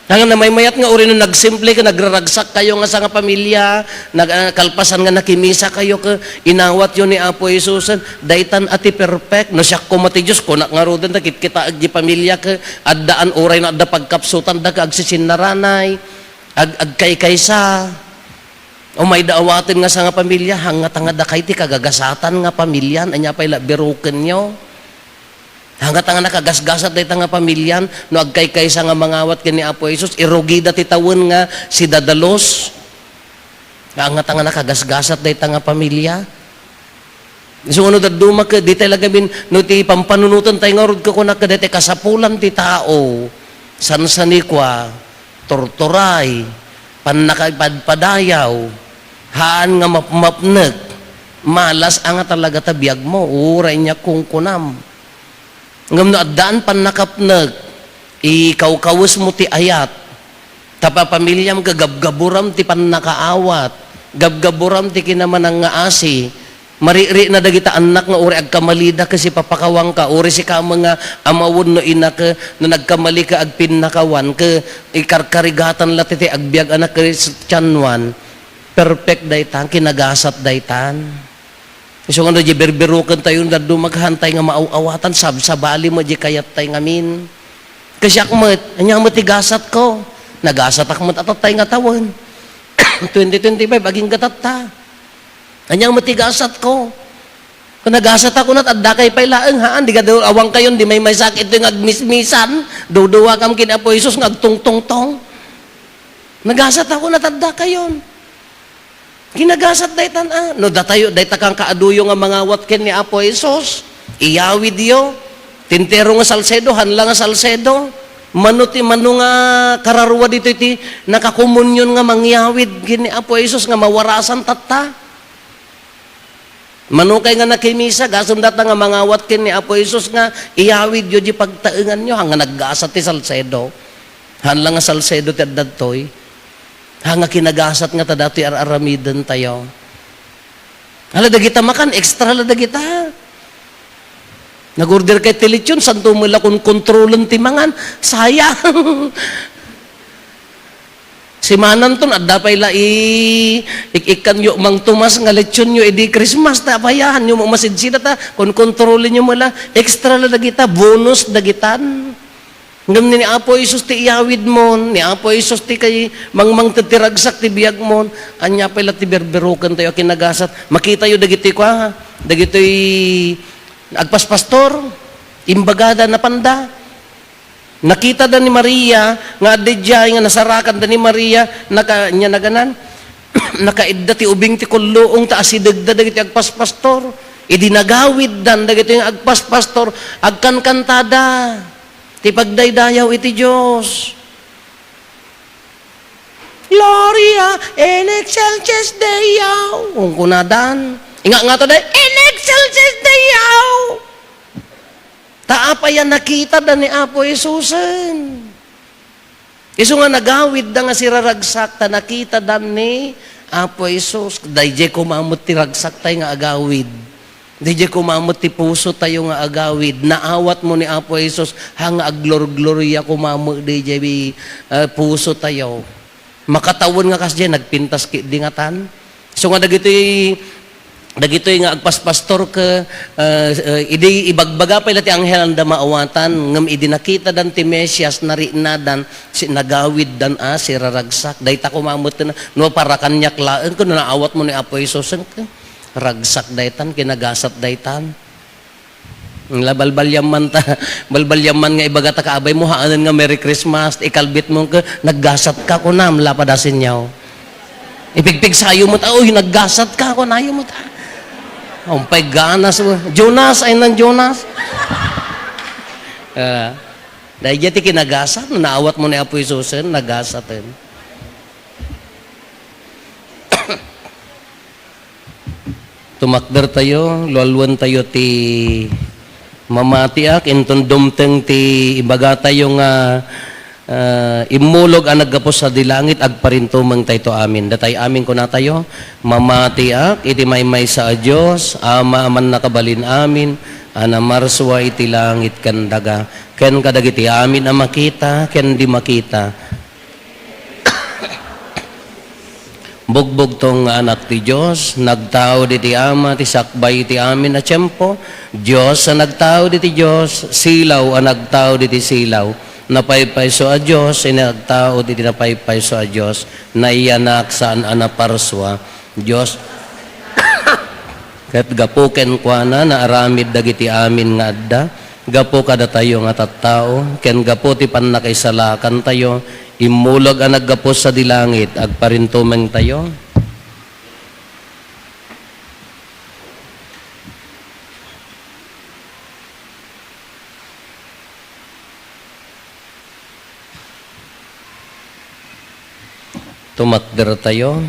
Hanggang na may mayat nga uri nung nagsimple ka, nagraragsak kayo nga sa nga pamilya, nagkalpasan nga nakimisa kayo ka, inawat yun ni Apo Jesus, daytan ati perfect, no siya kumati Diyos, kunak nga rodan, takit kita agdi pamilya ka, addaan oray na adda pagkapsutan, da ka agsisinaranay, agkay-kaysa, o may daawatin nga sa nga pamilya, hangat nga da kay ti kagagasatan nga pamilyan, anya pa'y labiruken nyo. Hangat nga nakagasgasat day nga pamilyan, no agkay sa nga mangawat kini Apo Jesus, irugida ti tawon nga si dadalos. Hangat nga nakagasgasat day nga pamilya. So ano daduma ka, di tayo lagamin, no ti pampanunutan tayo nga rod ka kunak ka, dati kasapulan ti tao, sansanikwa, torturay, panakapadayaw, haan nga mapnag, malas ang talaga tabiyag mo, uray niya kung kunam. Ngam no addaan pan nakapnag, ikaw-kawus mo ti ayat, tapapamilyam gagabgaburam ti pan nakaawat, gabgaburam ti kinaman ang nga asi, mariri na dagita anak nga uri agkamalida kasi papakawang ka, uri si ka mga amawon no ina ka, no nagkamali ka agpinnakawan, ka ikarkarigatan latiti agbiag anak ka tiyanwan, perfect daytan, kinagasat daytan. So nga di berberukan tayo na dumaghan tayo nga maawawatan, sabali mo di kayat tayo ngamin. Kasi ako mo, anyang matigasat ko, nagasat ako atat tayo nga tawon. 2025, aging gatata. Anyang matigasat ko. Kung nagasat ako na, adda kay pailaang haan, di ka daw awang kayon, di may sakit yung agmismisan, duduwa kam kin Apo Isus, ngagtong-tong-tong. Nagasat ako na, adda kayon. Ginagasat daytan no datayo dayta kang kaaduyo nga mga watken ni Apo Isus. Iyawid yo. Tintero nga salsedo, hanla nga salsedo. Manuti manu nga kararwa dito iti nakakomunyon nga mangyawid kini Apo Isus nga mawarasan tatta. Manukay nga nakimisa, gasum data nga mga watken ni Apo Isus nga iyawid yo di pagtaengan nyo hanga naggasat ti salsedo. Hanla nga salsedo ti addadtoy. Hanga kinagasat nga ta dati aramidan tayo. Hala dagita makan, extra la dagita. Nag-order kay telitsyon, santo mo la kung kontrolan timangan, sayang. Si Manan ton, adda pa ila ikan yo mang tumas nga lechon yo, edi Christmas, tapayahan yo masidsida ta, kung kontrolin nyo mo la, extra la dagita, bonus dagitan. Ngam ni Apo Isus ti iyawid mon, ni Apo Isus ti kay mangmang titiragsak ti biyag mon, anya pala ti berberukan tayo kinagasat. Makita yo dagiti ko ha, dagitoy agpaspastor, imbagada na panda. Nakita da ni Maria, nga adedjay nga nasarakan da ni Maria, nya naganan, nakaidda ti ubing ti kulluong ta asidagda dagiti agpaspastor. Idinagawid dan dagiti agpaspastor, agkankantada. Ti pagdaydayaw iti Diyos. Gloria in excelsis Deo. Kung kunadan. Inga nga to day, in excelsis Deo. Taapa yan nakita da ni Apo Isusen. Isu nga nagawid da nga siraragsak ta nakita da ni Apo Isus. Dayjay kumamot ti ragsak tay nga agawid. Di kumamot ti puso tayo nga agawid. Naawat mo ni Apo Isus hanga aglor-gloria kumamo di puso tayo. Makatawon nga kasi nagpintas dingatan. So nga dagitoy nga agpaspastor ka idi ibagbaga pa ti anghel ang maawatan ngam idi nakita dan ti Mesias narinadan si nagawid dan si raragsak. Dayta kumamot na no para kanyak laen kun naawat mo ni Apo Isus ragsak daytan, kinagasat daytan. Balbalyaman nga ibagata kaabay mo, haanan nga Merry Christmas, ikalbit mo ka, naggasat ka ko na, lapadasin niyaw. Ipigpig sayo mo ta, uy, naggasat ka ko, nayo mo ta. Umpay ganas mo. Jonas, ay nan Jonas. Dahil yati kinagasat, naawat mo ni Apo Isusen, nagasatin. Tumakder tayo, lualwan tayo ti mamatiak, inton dumteng ti ibaga tayo nga imulog ang naggapos sa dilangit, agparintumang tayo amin. Datay amin ko na tayo, mamatiak, iti maymay sa Diyos, ama aman nakabalin amin, anamarswa iti langit kandaga, ken kadagiti amin na makita, ken di makita. Bugbog tong anak ti Diyos, nagtao di ti ama, ti sakbay ti amin na tiyempo, Diyos ang nagtao di ti Diyos, silaw ang nagtao di ti silaw, napaypay so a Diyos, inagtao di ti napaypay so a Diyos, naiyanak saan anaparswa, Diyos, ket gapuken kwa na aramid dagiti amin nga adda, gapo kada tayo nga tattao, ken gapo ti pannakigsalakan tayo, imulog ang naggapos sa dilangit, agparintumeng tayo. Tumakder tayo.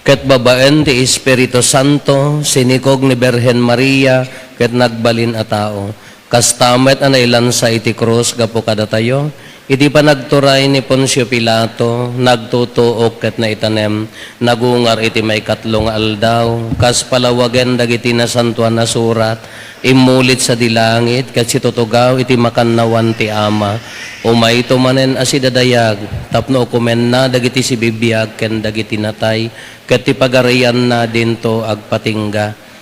Ket babaen ti Espiritu Santo, sinikog ni Birhen Maria, ket nagbalin a tao. Kastamet ang nailansa iti krus, gapo kada tayo. Iti pa nagturay ni Poncio Pilato, nagtutuok ket na itanem, nagungar iti may katlong aldaw, kas palawagen dagiti na santuan na surat, imulit sa dilangit, ket si tutugaw iti makannawan ti ama, umay tumanen asidadayag, tapno ukumen na dagiti si bibiyag, ken dagiti natay, ket ti pagarian na dinto agpatingga.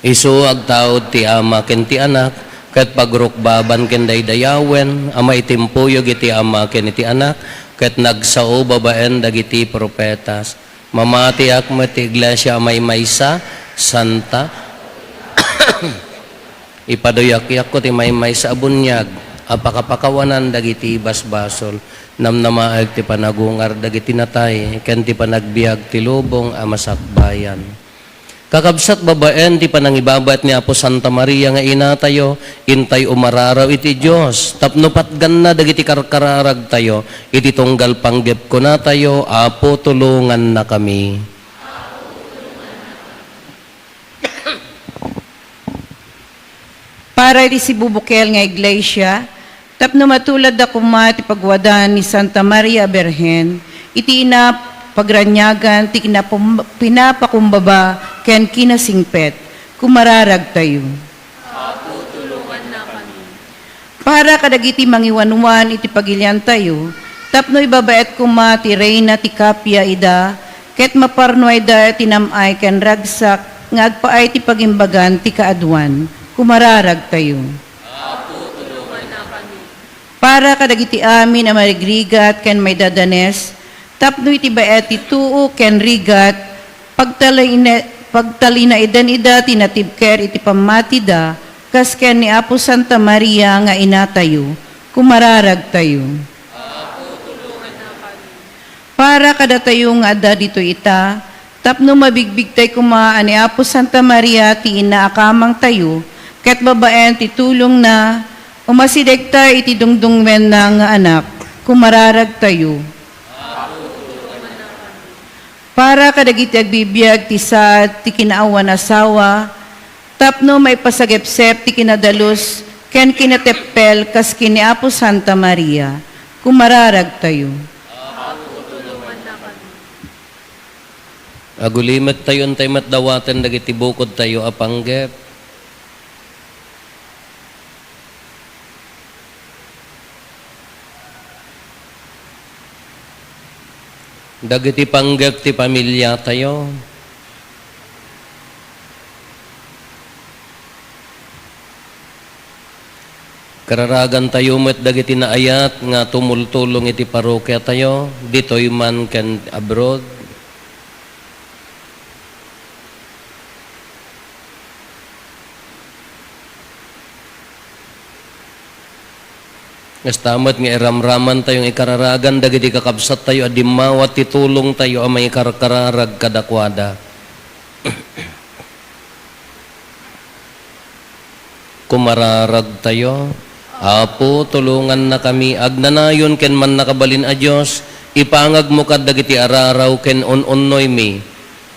Isu agtaod ti ama ken ti anak, ket pagrukbaban ken daydayawen, ama itimpuyog iti ama ken iti anak, ket nagsao babaen dagiti propetas. mamati akmat ti iglesia may maysa, santa, ipadoyak-yak ko ti may maysa abunyag, apakapakawanan dagiti basbasol, namnamaag ti panagungar dagiti natay, ken ti panagbiag ti lubong amasakbayan. Kakabsat babaen ti panangibabat ni Apo Santa Maria nga ina tayo, intay umararaw iti Diyos. Tapno patgan na dagiti karkararag tayo, iti tunggal panggep ko na tayo, Apo tulungan na kami. Para iti si bubukel nga iglesia, tapno matulad ako ti pagwadan ni Santa Maria Berhen, iti ina pagranyagan, ti pinapakumbaba, ken kinasingpet, kumararag tayo. Apo, tulungan na kami. Para kadagiti mangiwanwan iti pagilian tayo, tapno ibabaet ti Reyna ti Kapia ida, ket maparnoy da tinamay ken ragsak, nga agpaay ti pagimbagan ti kaadwan, kumararag tayo. Apo, tulungan na kami. Para kadagiti amin na marigrigat ken may dadanes, tapno iti baet ti tuu ken rigat, pagtalina idan ida tinatibker iti pamatida, kas ken ni Apo Santa Maria nga ina tayo, kumararag tayo. Apo, tulungan na kami. Para kada tayo nga adda dito ita, tapno mabigbig tayo kumaan ni Apo Santa Maria ti ina akamang tayo, ket babaen ti tulong na, umasidegta iti dungdungmen na nga anak, kumararag tayo. Para kadagiti agbibiyag ti sa ti kinaawan asawa, tapno may pasagepsep ti kinadalos, ken kinateppel kas kini Apo Santa Maria, kumararag tayo. Agulimet tayo tay matdawatan dagiti bukod tayo apanggep. Dagiti panggep ti pamilya tayo. Kararagan tayo met dagiti naayat nga tumultulong iti parokya tayo, ditoy man ken abroad. Ngastamat nga iramraman tayong ikararagan dagiti kakabsat tayo adimawat titulong tayo amay karkararag kadakwada. Kumararag tayo, Apo tulungan na kami, agnanayon ken man nakabalin a Dios, ipangag mo kad dagiti araraw ken on-onnoy mi.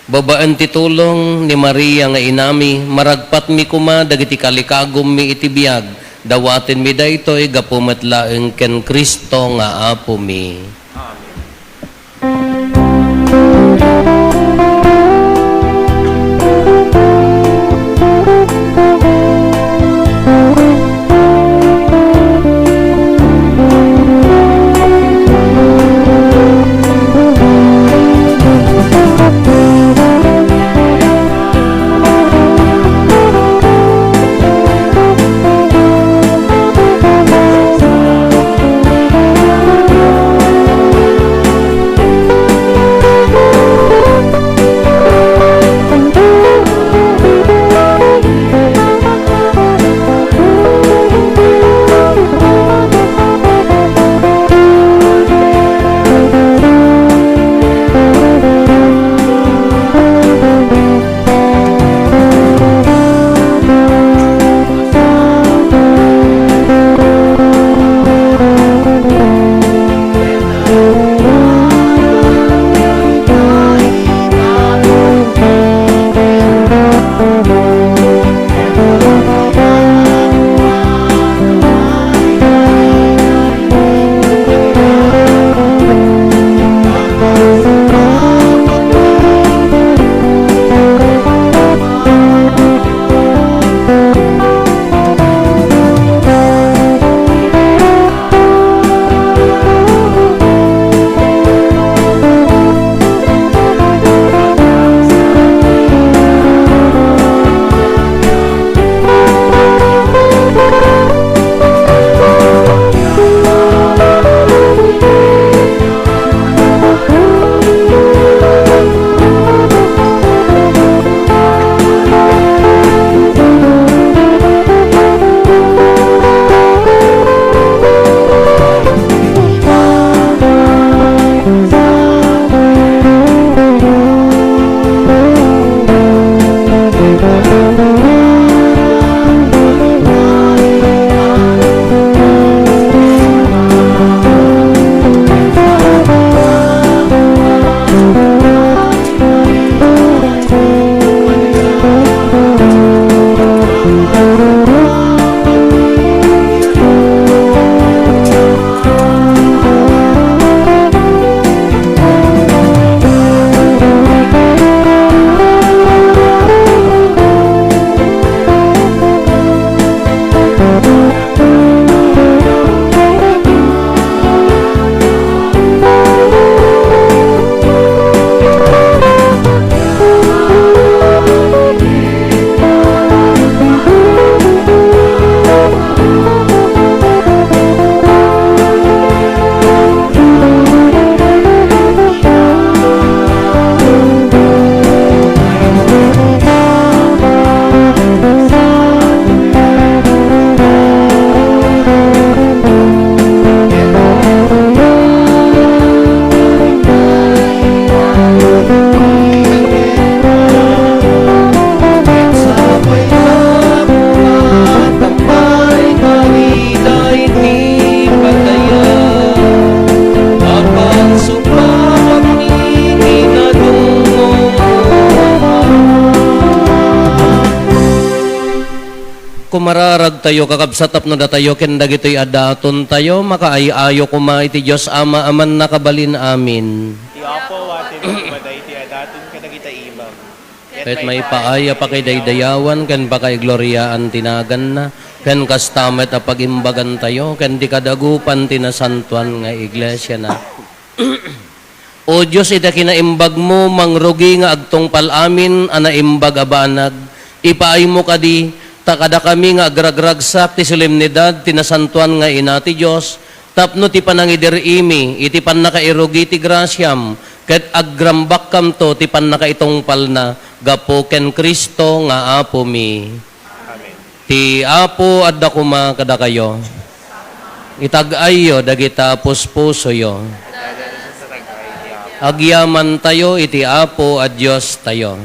Babaan titulong ni Maria nga inami, maragpat mi kuma dagiti kalikagom mi iti biag. Dawatin mi daytoy gapumet laeng ken Kristo nga Apo mi. Kumararag tayo, kakabsatap no da tayo, ken dagitoy adaton tayo, makaayo kuma iti Diyos Ama, aman nakabalin amin. Ti Apo, watin mo baday ti adatun ka nagita imam. Kahit may paaya pa kay daydayawan, ken pa kay gloryaan tinagan na, ken kastamet a pagimbagan tayo, ken di kadagupan tinasantuan nga iglesia na. O Diyos, ita kinaimbag mo, mangrugi nga agtong palamin, anaimbag abanag, ipaay mo kadi, takada kami nga agragragsak ti solemnidad, tinasantuan nga inati Diyos, tapno ti panangidirimi, iti pan nakairugi ti grasyam, ket agrambak kam to, ti pan nakaitongpal na, gapo ken Kristo nga Apo mi. Amen. Ti Apo adda kuma kada kayo. Itag-ayo dagita puspuso yo. Agyaman tayo iti Apo at Diyos tayo.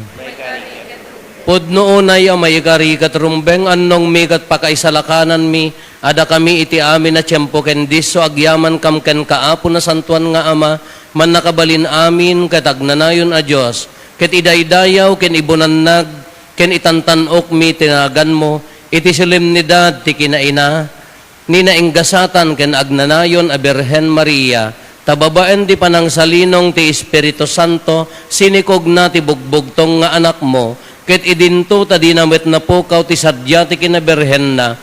Pudno unay may ikarikat rumbeng annong mikat pakaisalakanan mi, ada kami iti amin na tiyempo ken diso agyaman kam ken kaapo na santuan nga Ama, man nakabalin amin ket agnanayon a Dios, ket idaydayaw ken ibunannag, ken itantanok mi tinagan mo, iti solemnidad ti kinaina, ni nainggasatan ken agnanayon a Birhen Maria, tababaen di panang salinong ti Espiritu Santo, sinikog na ti bugbugtong nga anak mo, ket idinto ta dinamit na pukaw ti sadya ti kinaberhen na,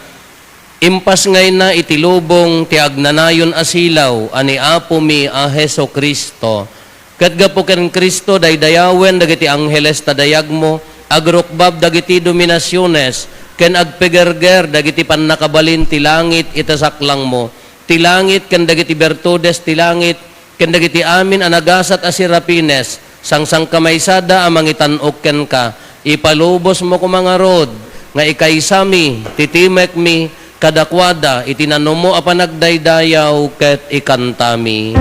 impas ngay na itilubong ti agnanayon asilaw, ani Apo mi a Heso Kristo. Ket gapo ken Kristo daydayawen dagiti angheles tadayag mo, agrukbab dagiti dominasyones, ken agpegerger dagiti pannakabalin ti langit itasaklang mo, ti langit ken dagiti bertudes ti langit, ken dagiti amin anagasat a sirapines, sangsang kamaysada amang itanok ken ka, ipalubos mo ko mga rod, nga ikaysami, titimek mi, kadakwada, itinano mo apanagdaydayaw, ket ikantami.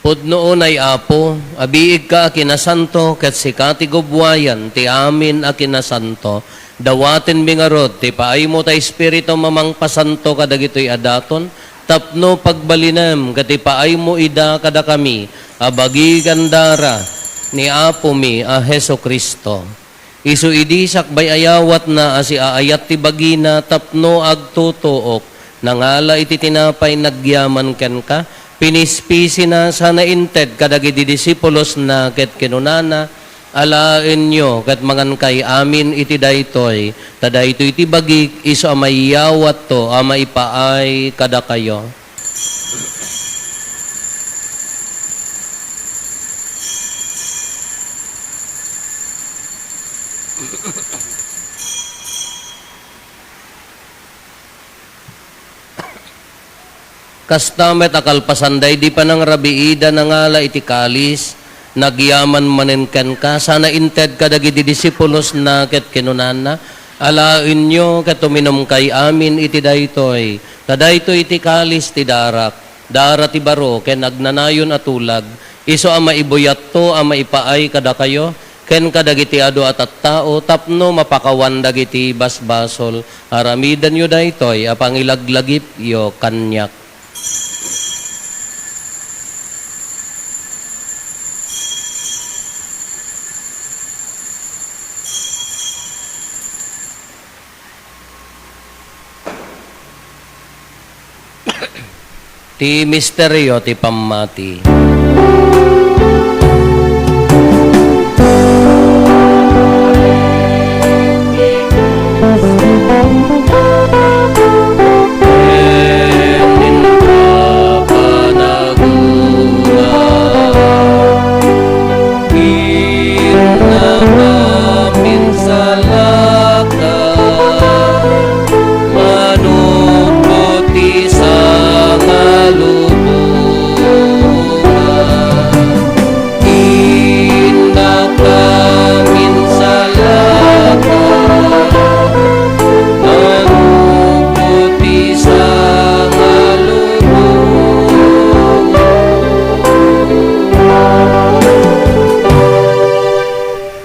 Pudno unay Apo, abiig ka kinasanto, ket sikati gubwayan, ti amin a kinasanto, Dawaten mi nga rod, ti paay mo ta Espiritu mamang pasanto kadagitoy adaton, tapno pagbalinam, kati paay mo ida kada kami, abagi gandara, ni Apo mi a Heso Kristo. Isu idi sakbay ayawat na asi aayat ti bagina tapno agtutuok, nangala iti tinapay nagyaman ken ka, pinispisi na sana inted kadagiti disipulos na ket kinunana, alaen nyo kat mangan kay amin iti daytoy, tadaytoy iti bagik iso amayawat to, amaipaay kada kayo. Kastamet akalpasanday di pa nang rabiida nangala iti kalis, nagyaman manenken ka, sana inted kadagiti disipulos na ket kinunana, alain nyo ket tuminom kay amin iti daytoy, tadaytoy iti kalis ti darak, dara ti baro ken nagnanayon atulag, iso ama ibuyat to ama ipaay kada kayo, ken kadagiti adu at tao tapno mapakawan dagiti basbasol, aramidan yo daytoy apang ilaglagip yo kanyak. Ti misteryo ti pamati.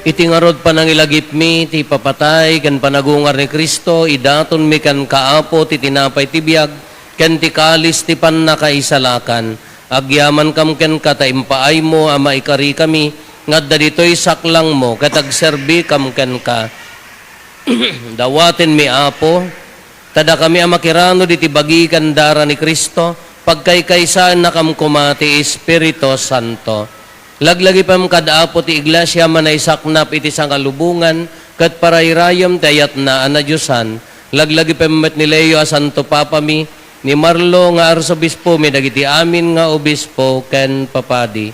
Iti ngarod panangilagip mi, ti papatay, kan panagungar ni Kristo, idaton mi kan kaapo, ti tinapay ti biyag, kan ti kalis ti pannakaisalakan, agyaman kam ken kataimpaay mo, ama ikari kami, ngadda dito'y saklang mo, katagserbi kam ken ka. Dawaten mi Apo, tada kami amakirano diti bagi kandara ni Kristo, pagkaykaysaan na kam kumati Espiritu Santo. Laglagi pam kadaapo ti iglesia manay saknap iti sangalubungan kat parayrayam tayat na anadyosan. Laglagi pam met ni Leo a Santo Papa mi ni Marlo nga arsobispo mi dagiti amin nga obispo ken papadi.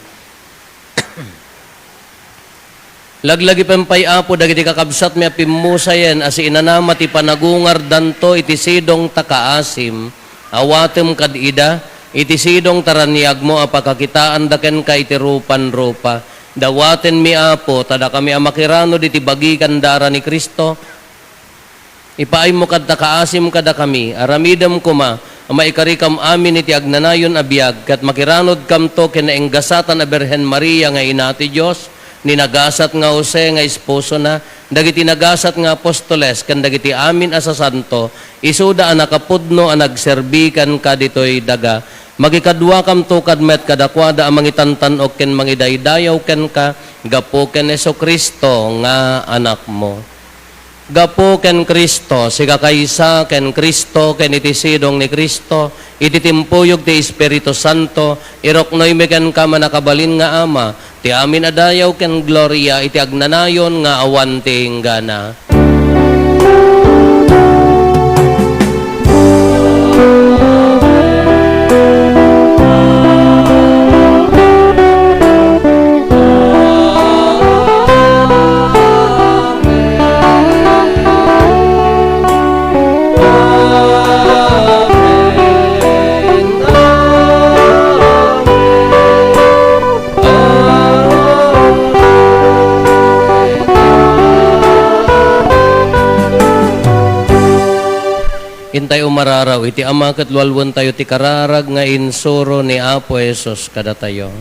Laglagi pam payapo dagiti kakabsat mi apimusayen as inanama ti panagungar danto iti sidong takaasim awatem kad ida. Iti sidong taraniag mo apakakitaan daken ka iti rupan-rupa. Dawaten mi Apo, tada kami amakirano diti bagi kandara ni Kristo. Ipaay mo kadta kaasim kada kami, aramidam kuma, maikari kam amin iti agnanayon abiyag, kat makiranod kam to kinaenggasatan a Birhen Maria nga inati Diyos, ninagasat nga Jose nga esposo na, dagiti nagasat nga apostoles, kan dagiti amin asa santo, isuda ang nakapudno ang nagserbikan ka dito'y daga, magikadwa kam to kadmet kadakwada ang mangitantan o ken mangidaydayaw ken ka, gapo ken Heso Kristo nga anak mo. Gapo ken Kristo, siga kaysa ken Kristo, ken iti sidong ni Kristo, iti timpuyog ti Espiritu Santo, iroknoy mi ken ka manakabalin nga Ama, ti amin adayaw ken gloria, iti agnanayon nga awan ti hinggana. Intay umararaw, iti ama ket lualwan tayo ti kararag nga insuro ni Apo Jesus kada tayo.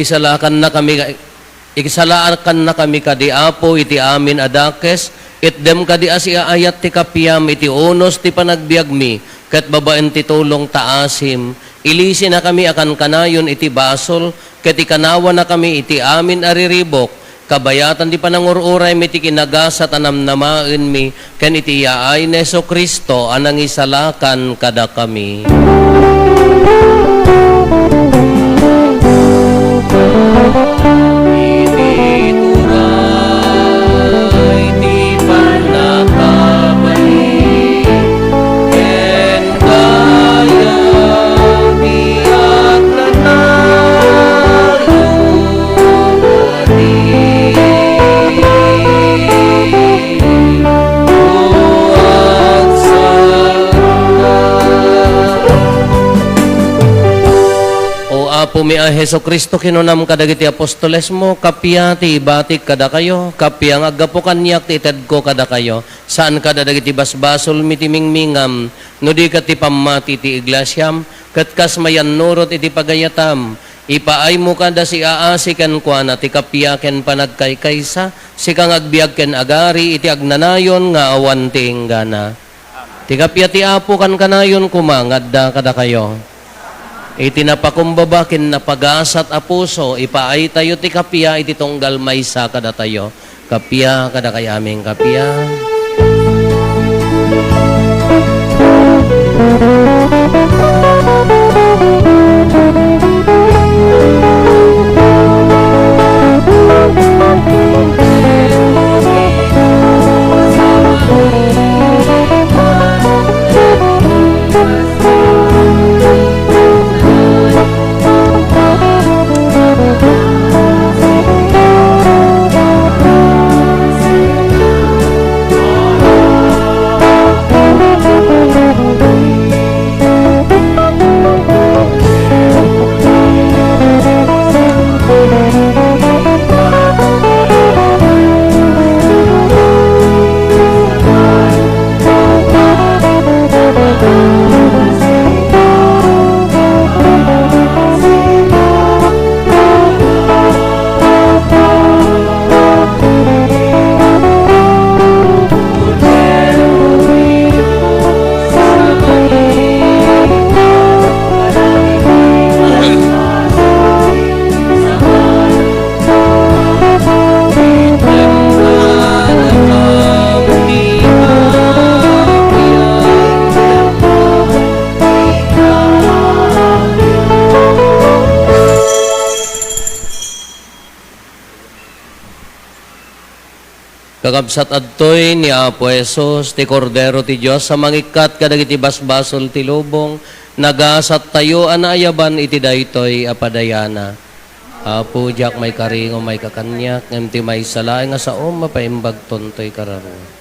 isalakan na kami kadi Apo iti amin adakes, itdem kadi asiaayat ti kapiyam iti unos ti panagbiag mi, ket babaen ti tulong taasim, ilisi na kami akan kanayon iti basol, ket ikanawa na kami iti amin ariribok, kabayatan di panangururay mi ti kinagasat anamnamaen mi, ken iti yaay ni Hesus Kristo anang isalakan kada kami. Ituray ti panakabali, ken kaya ti agnanayo Apo mi a Hesus Kristo kinunam kadagiti apostoles mo, kapya ti ibatik kada kayo, kapya nga agapo kanyak ti ited ko kada kayo, saan kada dagiti basbasol mi ti mingmingam, no di ka ti pamati ti iglesyam, ket kas mayan nurot iti pagayatam, ipaay mo kada si aasi ken kuana ti kapya ken panagkaykaysa, si kang agbiag ken agari iti agnanayon nga awan ti inggana. Ti kapya ti Apo kan kanayon kumangad da kada kayo. Iti napakumbaba kin napagasat a puso, ipaay tayo ti kapya iti tunggal maysa kada tayo. Kapya kada kay aming kapya. Kakabsat adtoy ni Apo Hesus, ti Kordero ti Dios sa mangikat kadagiti basbasol ti lubong, nagasat tayo anayaban iti daytoy apadayana. Apo jak may karingo may kakanyak, ngem ti may salaay nga saom mapaimbag tontoy kararo.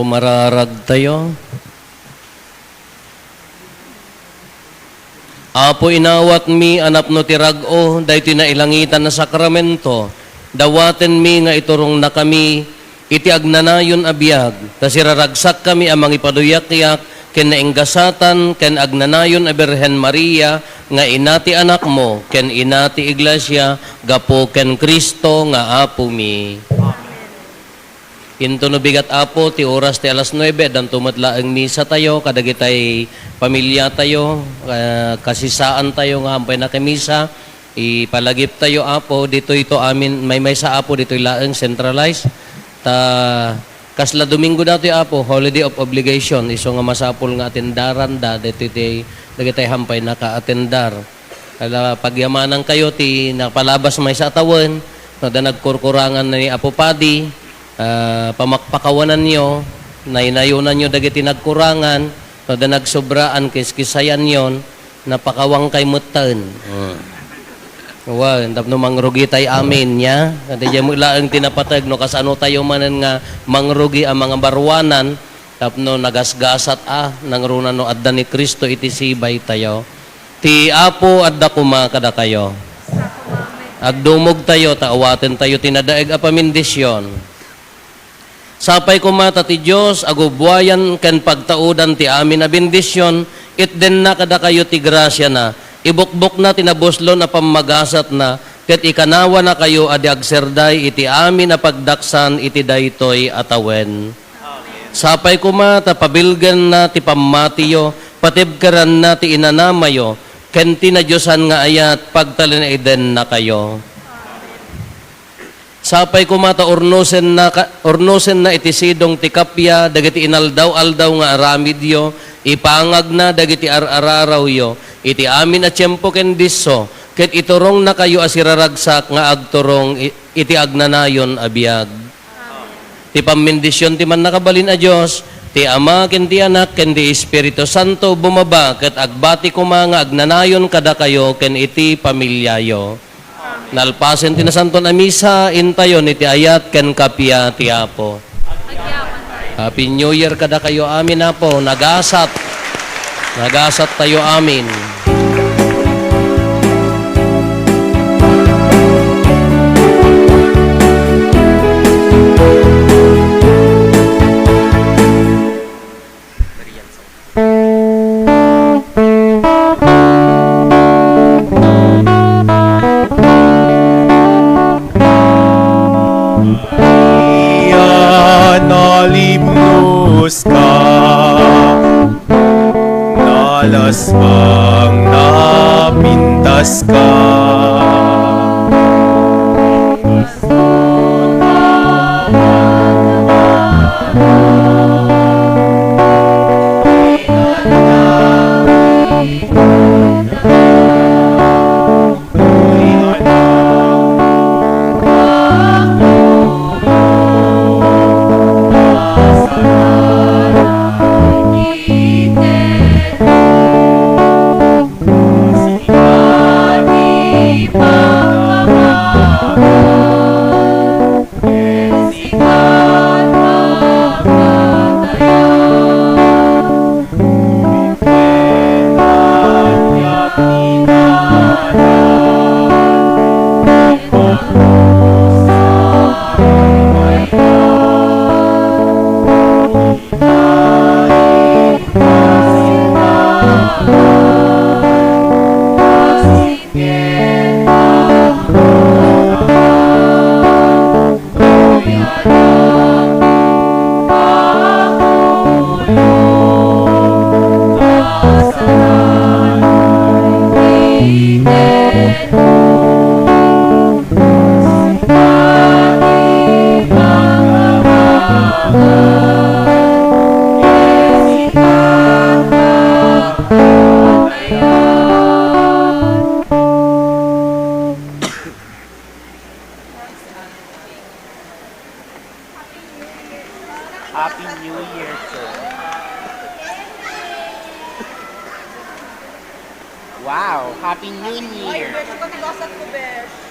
pumararag tayo. Apo inawat mi anap no tirago, dahi tinailangitan na sakramento, dawaten mi nga iturong na kami, iti agnanayon abiyag, tasiraragsak kami amang ipaduyak-yak, ken nainggasatan, ken agnanayon a Birhen Maria, nga inati anak mo, ken inati iglesia, gapo ken Kristo nga apo mi. Into no bigat apo, ti oras ti alas 9, dan tumatla ang misa tayo, kadagitay pamilya tayo, kasisaan tayo nga hampay na misa, ipalagip tayo apo, dito ito amin, may sa apo, dito ilaang centralized, kasla Domingo dato apo, holiday of obligation, iso nga masapol nga atendaran da, dito iti, dagitay hampay naka-atendar. Kala pagyamanan kayo, ti napalabas may sa atawan, da nagkurkurangan na ni Apo Padi, pamakpakawanan nyo, nainayunan nyo dagiti nagkurangan, da nagsobraan, kiskisayan yon, napakawang kay mutan. Wow, tapno mangrugi tayo amin niya. Kasi diyan mo laang tinapatag, no, kasano tayo manan nga mangrugi ang mga barwanan, tapno nagasgasat nangruna no adda ni Kristo iti sibay tayo. Ti apo adda kuma kada kayo. Agdumog tayo, taawaten tayo tinadaig a pamindisyon. Sapay kumata ti Diyos, agubwayan ken pagtaudan ti amin na bendisyon, itden na kada kayo ti grasya na, ibukbok na tinabuslo na pamagasat na, ket ikanawa na kayo adi agserday iti amin na pagdaksan iti daytoy atawen. Sapay kumata pabilgan na ti pamatiyo, patibkaran na ti inanamayo, ken tinadyosan nga ayat pagtalin iden na kayo. Sapay kumata ornosen na itisidong tikapya, dagiti inaldaw-aldaw nga aramidyo, ipangag na dagiti araraw yo, iti amin at tiyempo ken disso, ket iturong na kayo asiraragsak nga agturong iti agnanayon abiyag. Ti pamindisyon ti man nakabalin a Diyos, ti Ama ken ti Anak ken ti Espiritu Santo bumaba, ket agbati kuma nga agnanayon kada kayo ken iti pamilyayo. Nalpasen ti nasanton a misa, intayon iti ayat ken kapya ti Apo. Happy New Year kada kayo amin Apo, nagasat tayo amin. Nalimnos ka, nalaswang napintas ka. Happy New Year, sir. Wow, Happy New Year. Besh, ako tigasat ko, Besh.